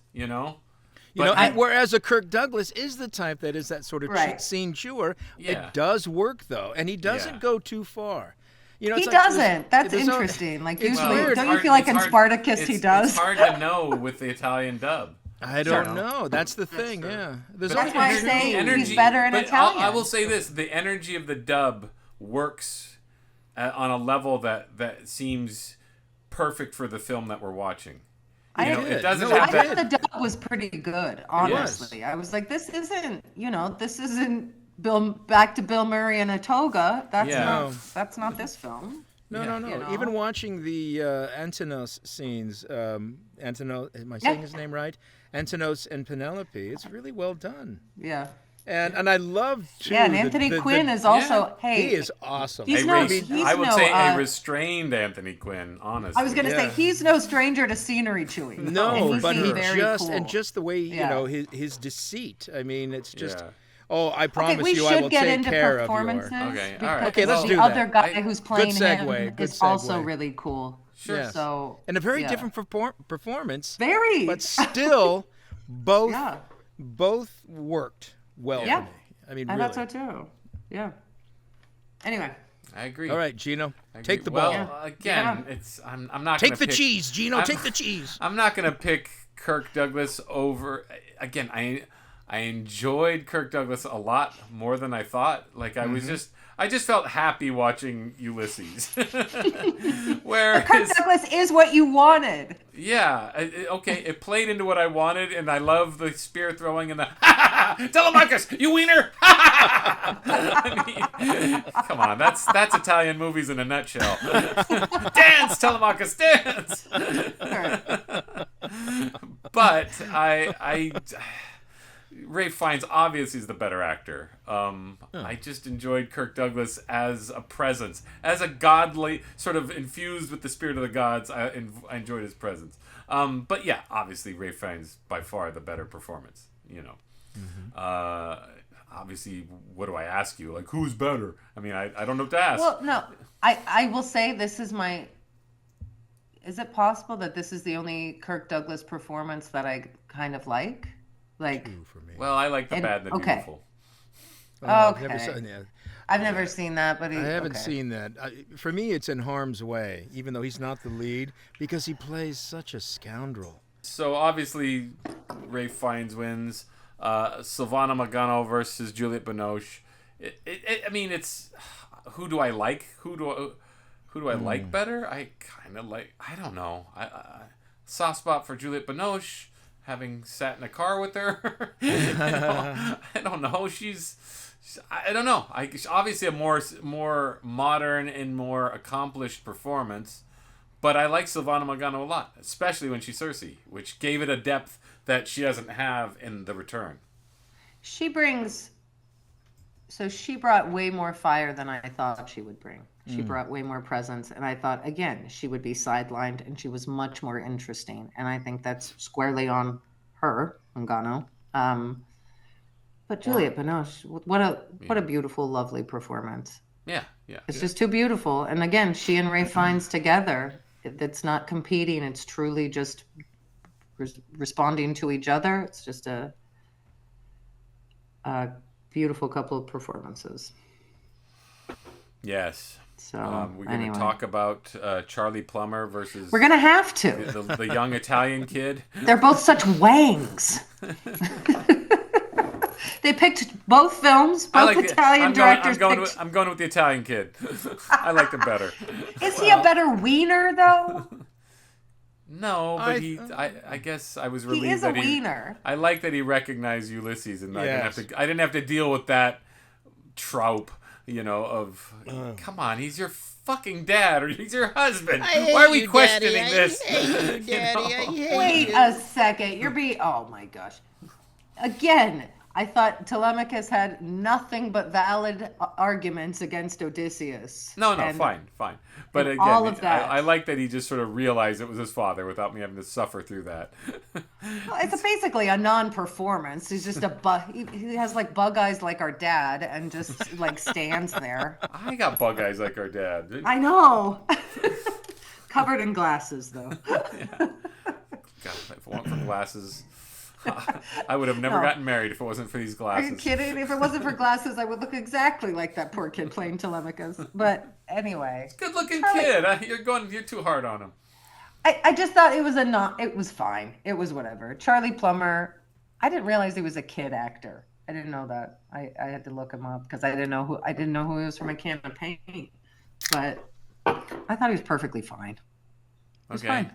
Whereas a Kirk Douglas is the type that is that sort of scene chewer. Yeah. It does work though, and he doesn't go too far. He doesn't. That's interesting. Like usually, don't you feel like in Spartacus he does? It's hard to know with the Italian dub. I don't know. That's the thing. Yeah. That's why I say he's better in Italian. I will say this: the energy of the dub works on a level that seems perfect for the film that we're watching. It doesn't. I thought the dub was pretty good. Honestly, I was like, this isn't. Back to Bill Murray in a toga. That's not this film. No. Even watching the Antinos scenes, Antinos, am I saying his name right? Antinos and Penelope. It's really well done. Yeah. And I love too. Yeah, and Anthony Quinn is also. Hey, he is awesome. I would say a restrained Anthony Quinn. Honestly, I was going to say he's no stranger to scenery chewing. No, but he cool. and just the way his deceit. I mean, it's just. Oh, I promise you, I will take care of you. We should get into performances. Okay, all right. Okay, let's do the that. other guy who's playing him is also really cool. Sure. Yes. So, and a very different performance. Very. But still, both worked well for me. I mean, really. I thought so too. Yeah. Anyway. I agree. All right, Gino, take the ball. Well, again, I'm not going to take the cheese, Gino. Take the cheese. I'm not going to pick Kirk Douglas over. Again, I enjoyed Kirk Douglas a lot more than I thought. Like I just felt happy watching Ulysses. Whereas, Kirk Douglas is what you wanted. yeah, okay, it played into what I wanted, and I love the spear throwing and the Telemachus, you wiener! I mean, come on, that's Italian movies in a nutshell. Dance, Telemachus, dance! But I Ralph Fiennes obviously is the better actor. I just enjoyed Kirk Douglas as a presence, as a godly, sort of infused with the spirit of the gods. I enjoyed his presence. But yeah, obviously Ralph Fiennes by far the better performance. You know, obviously, what do I ask you? Like, who's better? I mean, I don't know what to ask. Well, no, I will say this is my. Is it possible that this is the only Kirk Douglas performance that I kind of like? Like, for me. Well, I like The Bad and the Beautiful. Okay. I've never seen that, but I haven't seen that. For me, it's in harm's way, even though he's not the lead, because he plays such a scoundrel. So obviously, Ralph Fiennes wins. Silvana Mangano versus Juliette Binoche. I mean, it's who do I like? Who do I like better? I kind of like. I don't know. Soft spot for Juliette Binoche. Having sat in a car with her, I don't know. I don't know. Obviously a more modern and more accomplished performance, but I like Silvana Mangano a lot, especially when she's Cersei, which gave it a depth that she doesn't have in The Return. She brought way more fire than I thought she would bring. She brought way more presence, and I thought, again, she would be sidelined, and she was much more interesting. And I think that's squarely on her, Mangano. But Juliette Binoche, what a beautiful, lovely performance. Yeah. It's just too beautiful. And again, she and Ralph Fiennes together, it's not competing. It's truly just responding to each other. It's just a beautiful couple of performances. Yes. So we're going to talk about Charlie Plummer versus. We're going to have to. The young Italian kid. They're both such wangs. They picked both films. Both Italian directors. I'm going with the Italian kid. I liked him better. Is he a better wiener though? No, but I guess I was relieved he is that a wiener. I like that he recognized Ulysses, and I didn't have to deal with that trope. You know, come on, he's your fucking dad or he's your husband. Why are we questioning this? I hate you, Daddy. Wait a second. You're being. Oh my gosh. Again, I thought Telemachus had nothing but valid arguments against Odysseus. No, fine. But again, all of that. I like that he just sort of realized it was his father without me having to suffer through that. Well, it's basically a non-performance. He's just he has like bug eyes like our dad and just like stands there. I got bug eyes like our dad. I know. Covered in glasses, though. Yeah. God, if it weren't for glasses, I would have never gotten married if it wasn't for these glasses. Are you kidding? If it wasn't for glasses, I would look exactly like that poor kid playing Telemachus. But anyway. Good-looking kid. You're too hard on him. I just thought it was fine. It was whatever. Charlie Plummer, I didn't realize he was a kid actor. I didn't know that. I had to look him up because I didn't know who he was from A Can of Paint. But I thought he was perfectly fine. It was fine.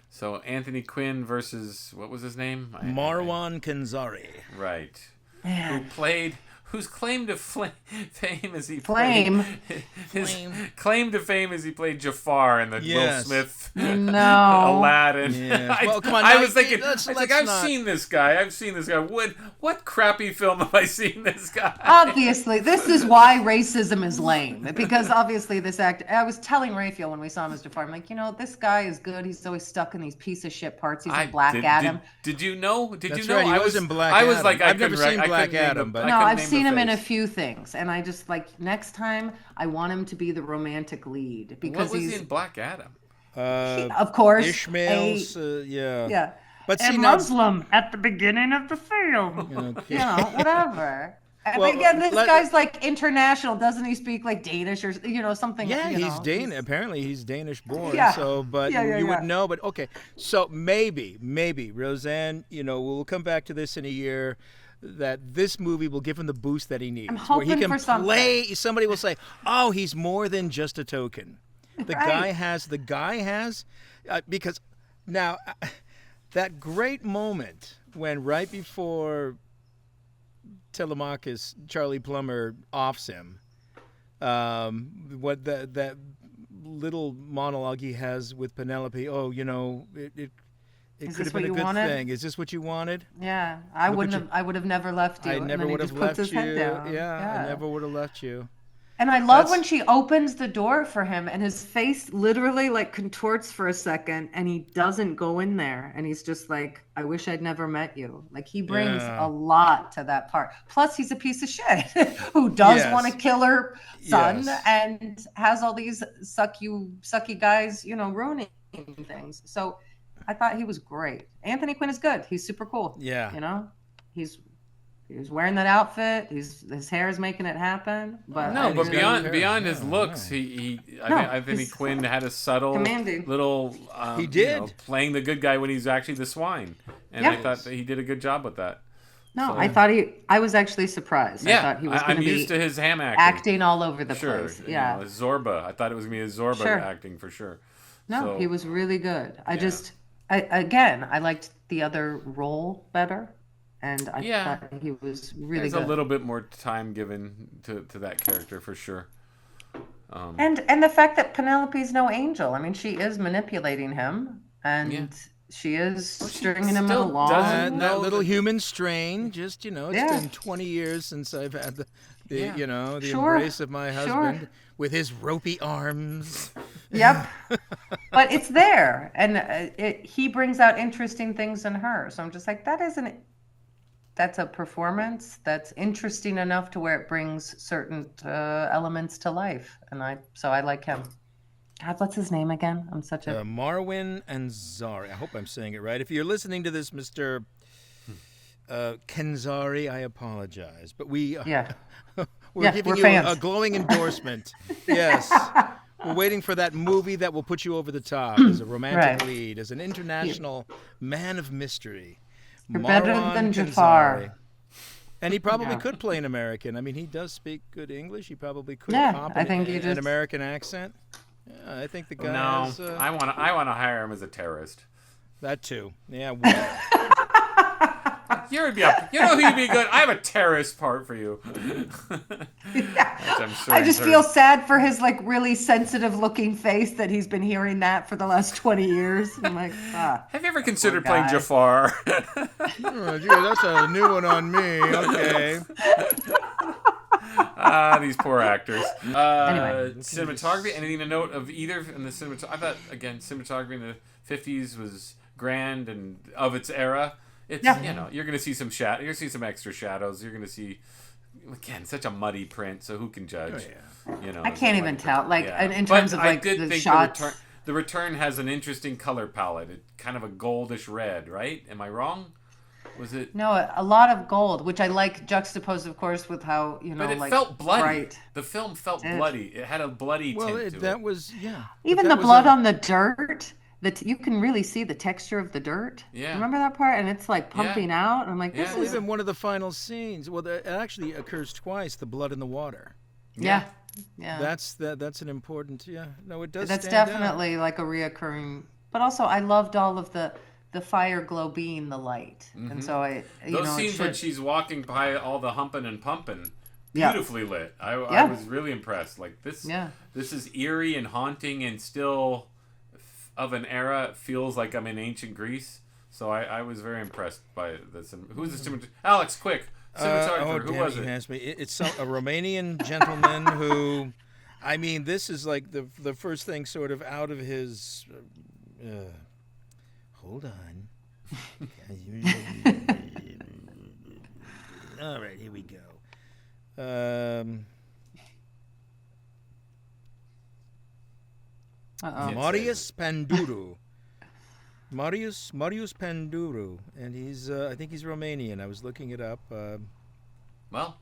So Anthony Quinn versus what was his name? Marwan Kenzari. Right. Man. Whose claim to fame is he played claim to fame is he played Jafar in the Will Smith Aladdin. Yes. Well, come on. I was thinking, I've seen this guy. What crappy film have I seen this guy? Obviously, this is why racism is lame. Because obviously this actor, I was telling Raphael when we saw him as Jafar, I'm like, this guy is good. He's always stuck in these piece of shit parts. He's in Black Adam. Did you know? That's right, he was in Black Adam. I was like, I've never seen Black Adam, but no, I've seen him in a few things, and I just next time I want him to be the romantic lead because what was he in Black Adam? Of course, Ishmael's. Yeah. But see, Muslim at the beginning of the film. Okay. Whatever. But again, this guy's like international. Doesn't he speak like Danish or something? Yeah, he's Danish. Apparently, he's Danish born. Yeah. So, but you would know. But okay, so maybe Roseanne. We'll come back to this in a year. that this movie will give him the boost that he needs. I'm hoping where he can for something. play. Somebody will say, "Oh, he's more than just a token." The Right. guy has, because now that great moment when right before Telemachus, Charlie Plummer offs him. What that little monologue he has with Penelope. Oh, it could have been a good thing. Is this what you wanted? Yeah, I would have never left you. I never would have left you. Yeah, I never would have left you. And I love when she opens the door for him and his face literally like contorts for a second and he doesn't go in there. And he's just like, I wish I'd never met you. Like he brings a lot to that part. Plus he's a piece of shit who does want to kill her son and has all these sucky guys, ruining things. So I thought he was great. Anthony Quinn is good. He's super cool. Yeah. He's wearing that outfit. His hair is making it happen. But beyond his looks, I think Quinn had a subtle little. He did playing the good guy when he's actually the swine, and I thought that he did a good job with that. No, so, I was actually surprised. Yeah, I thought he was I'm used to his ham acting all over the place. Yeah, Zorba. I thought it was gonna be a Zorba acting for sure. No, he was really good. I liked the other role better. And I thought he was really good. There's a little bit more time given to that character for sure. And the fact that Penelope's no angel. I mean, she is manipulating him, and she is stringing him along. That little human strain. Just it's been 20 years since I've had the embrace of my husband with his ropey arms. Yep. But it's there, and he brings out interesting things in her. So I'm just like, that's a performance that's interesting enough to where it brings certain elements to life, and I like him. God, what's his name again? I'm such a Marwan Kenzari. I hope I'm saying it right. If you're listening to this, Mr. Kenzari, I apologize, but we're giving you a glowing endorsement. Yes. We're waiting for that movie that will put you over the top as a romantic lead, as an international man of mystery. You're better than Jafar. And he probably could play an American. I mean, he does speak good English. He probably could copy an American accent. Yeah, I think the guy No, I want to hire him as a terrorist. That too. Yeah. You know who'd be good? I have a terrorist part for you. I just feel sad for his like really sensitive looking face that he's been hearing that for the last 20 years. I'm like, have you ever considered playing Jafar? Oh, gee, that's a new one on me. Okay. These poor actors. Anyway. Cinematography, anything to note of either in the cinematography? I thought, again, cinematography in the 50s was grand and of its era. It's you're gonna see some you're gonna see some extra shadows. You're gonna see, again, such a muddy print. So who can judge? I can't even tell. Like in terms of like the shots. The return has an interesting color palette. It's kind of a goldish red, right? Am I wrong? Was it? No, a lot of gold, which I like juxtaposed, of course, with how But it felt bloody. Bright. The film felt bloody. It had a bloody tint to it. That was Even the blood on the dirt. You can really see the texture of the dirt. Yeah. Remember that part? And it's like pumping out. I'm like, this is even one of the final scenes. Well, it actually occurs twice. The blood in the water. Yeah. That's an important. Yeah. No, it does. That's definitely like a reoccurring. But also, I loved all of the fire glow being the light, and so those scenes when she's walking by all the humping and pumping. Beautifully lit. I was really impressed. Like this. Yeah. This is eerie and haunting and still of an era. It feels like I'm in ancient Greece. So I was very impressed by this. Who's the cinematographer? Alex, quick. Cinematographer. Who was it? It's a Romanian gentleman who, I mean, this is like the first thing sort of out of his. Hold on. All right, here we go. Marius Panduru. Marius Panduru, and he's I think he's Romanian. I was looking it up. Well,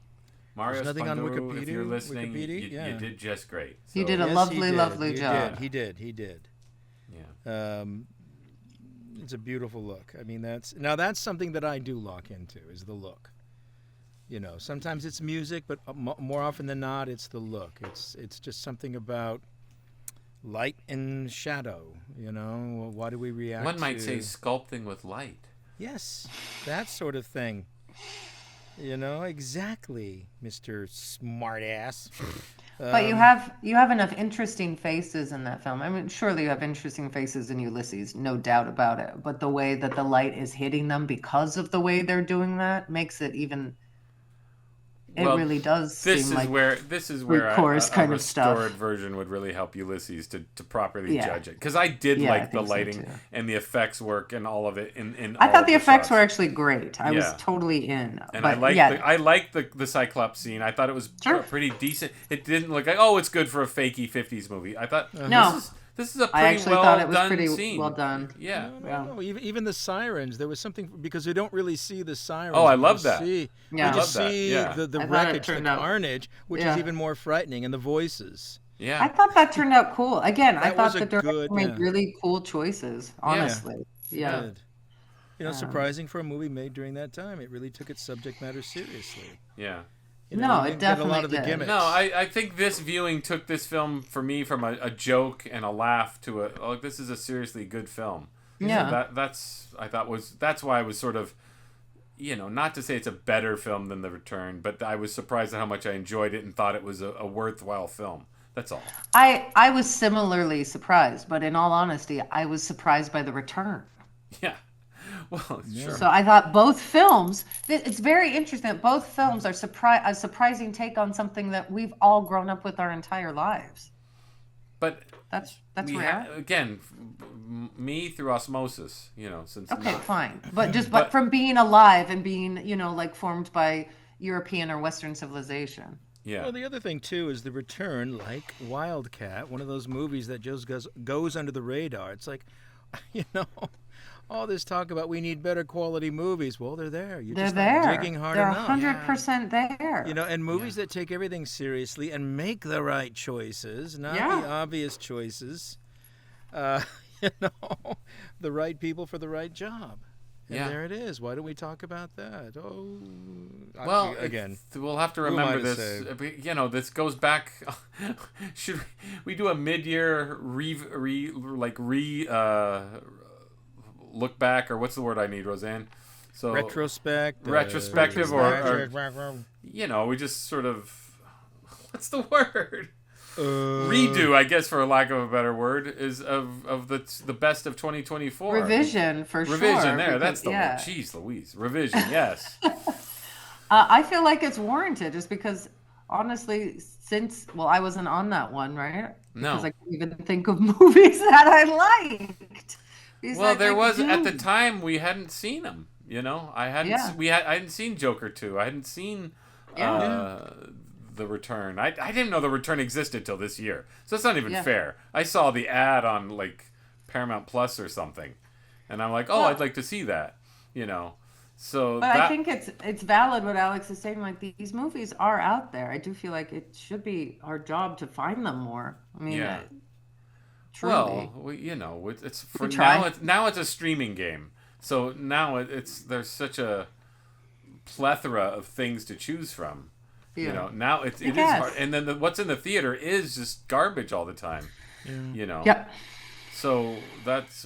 Marius nothing on Panduru, Wikipedia. if you're listening, Wikipedia? You did just great. So. You did a lovely job. He did. Yeah. It's a beautiful look. I mean, that's something that I do lock into is the look. Sometimes it's music, but more often than not, it's the look. It's just something about light and shadow. Why do we react? One might say sculpting with light. Yes, that sort of thing. Exactly, Mr. Smartass. But you have enough interesting faces in that film. I mean, surely you have interesting faces in Ulysses, no doubt about it. But the way that the light is hitting them because of the way they're doing that makes it even. It really does seem like this is where a restored version would really help Ulysses to properly judge it, because I did like the lighting and the effects work and all of it. I thought the effects were actually great. I was totally in. And I liked the Cyclops scene. I thought it was pretty decent. It didn't look like it's good for a fakey 50s movie. I thought this is a pretty scene. Well done. Yeah. No. Even the sirens, there was something, because we don't really see the sirens. Oh, I love that. We just see the wreckage, the carnage, which is even more frightening, and the voices. Yeah. I thought that turned out cool. Again, I thought the director made really cool choices, honestly. Yeah. Surprising for a movie made during that time. It really took its subject matter seriously. Yeah. It definitely a lot of the gimmicks. No, I think this viewing took this film for me from a joke and a laugh to this is a seriously good film. Yeah. So that's why I was sort of, not to say it's a better film than The Return, but I was surprised at how much I enjoyed it and thought it was a worthwhile film. That's all. I was similarly surprised, but in all honesty, I was surprised by The Return. Yeah. Well, sure. So I thought both films, it's very interesting that both films are a surprising take on something that we've all grown up with our entire lives. But that's rare. Again, me through osmosis, since. Okay, fine. But from being alive and being, formed by European or Western civilization. Yeah. Well, the other thing, too, is The Return, like Wildcat, one of those movies that just goes under the radar. It's like, all this talk about we need better quality movies. Well, they're there. They're there. Digging hard enough. They're 100% there. And movies that take everything seriously and make the right choices, not the obvious choices. The right people for the right job. And there it is. Why don't we talk about that? Oh, well, again, we'll have to remember this. This goes back. Should we do a mid-year look back, or what's the word I need, Roseanne? So retrospective, or we just sort of, what's the word? Redo, I guess, for lack of a better word, is of the best of 2024. Revision, for sure. Revision, there, that's the word. Jeez Louise. Revision, yes. I feel like it's warranted, just because, honestly, I wasn't on that one, right? No. Because I couldn't even think of movies that I liked. Well, there was, at the time, we hadn't seen them, I hadn't seen Joker 2. I hadn't seen The Return. I didn't know The Return existed till this year. So it's not even fair. I saw the ad on, Paramount Plus or something. And I'm like, I'd like to see that, So but I think it's valid what Alex is saying. Like, these movies are out there. I do feel like it should be our job to find them more. I mean, truly. Well, it's for now. It's a streaming game. So now there's such a plethora of things to choose from. Yeah. Now it is hard, and then what's in the theater is just garbage all the time. Yeah. Yep. So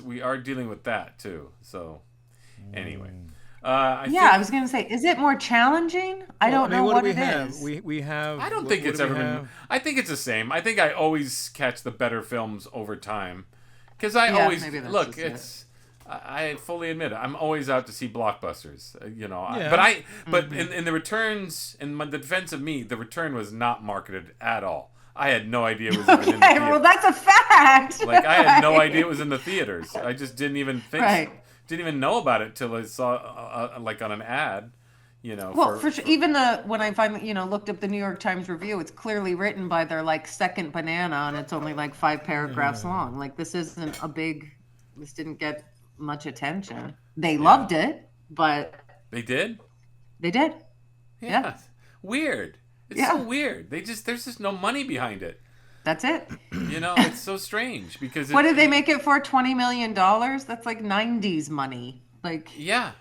we are dealing with that too. So anyway. I was going to say, is it more challenging? I don't know what it is. We have. I don't think it's ever been. I think it's the same. I think I always catch the better films over time, because I always look. I fully admit it. I'm always out to see blockbusters. But in the returns, in the defense of me, The Return was not marketed at all. I had no idea it was even in the theater. Well, that's a fact. I had no idea it was in the theaters. I just didn't even think. Right. Didn't even know about it till I saw on an ad, Well, for sure. Even when I finally looked up the New York Times review, it's clearly written by their second banana, and it's only 5 paragraphs long. This isn't this didn't get much attention. They loved it, but they did. They did. Yeah. Weird. It's so weird. There's just no money behind it. That's it. It's so strange because. What did they make it for? $20 million? That's 90s money. Yeah.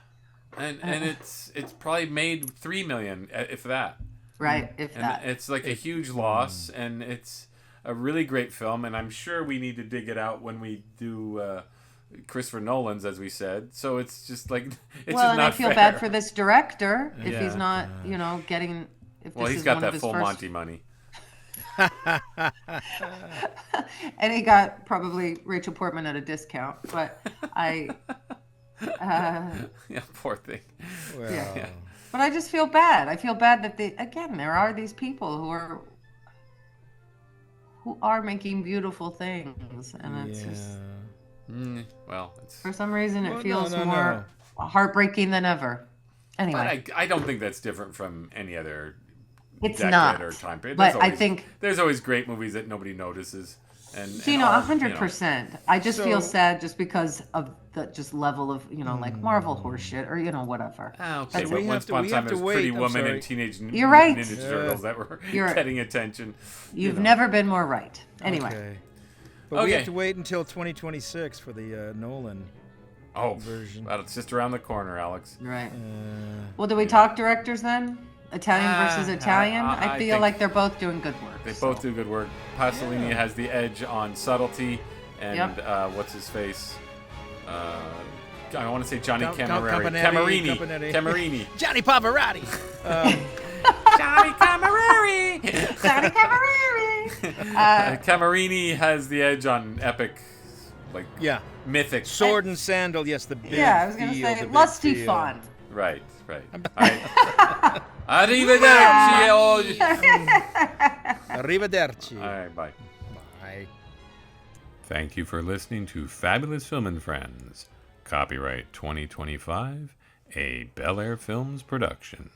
and it's probably made $3 million, if that. Right, if and that. It's like a huge loss, and it's a really great film, and I'm sure we need to dig it out when we do Christopher Nolan's, as we said. So it's just like it's well, just and not I feel fair. bad for this director if Yeah. he's not, getting. If Well, this he's is got one that of his full first... Monty money. And he got probably Rachel Portman at a discount, but Yeah, poor thing. Well, Yeah. But I just feel bad. I feel bad that there are these people who are making beautiful things, and it's just Well, it's... for some reason it Well, feels no. more heartbreaking than ever. Anyway, But I don't think that's different from any other it's decade not. or time period. But There's I think there's always great movies that nobody notices. And 100%. I just feel So- sad just because of the just level of like Marvel horseshit or whatever. Okay, So but we once have to- upon we a time have there to was Pretty wait. I'm Woman sorry. and Teenage You're right. Ninja Turtles that were You're- getting attention. You've never been more right. Anyway. Okay. But we Okay. have to wait until 2026 for the Nolan version. Well, it's just around the corner, Alex. Right. Well, do we talk directors then? Italian versus Italian? I I feel think like they're both doing good work. They both do good work. Pasolini has the edge on subtlety, and Yep. what's his face? I want to say Johnny Camerini. Camerini. Johnny Pavarotti. Johnny Camerini. Johnny Camerini. Camerini has the edge on epic, like mythic Sword and sandal. Yes, the big I was going to feel, the say big lusty feel. fun. Right. All right. Arrivederci. Arrivederci. All right, bye. Bye. Thank you for listening to Fabulous Film and Friends. Copyright 2025, a Bel Air Films production.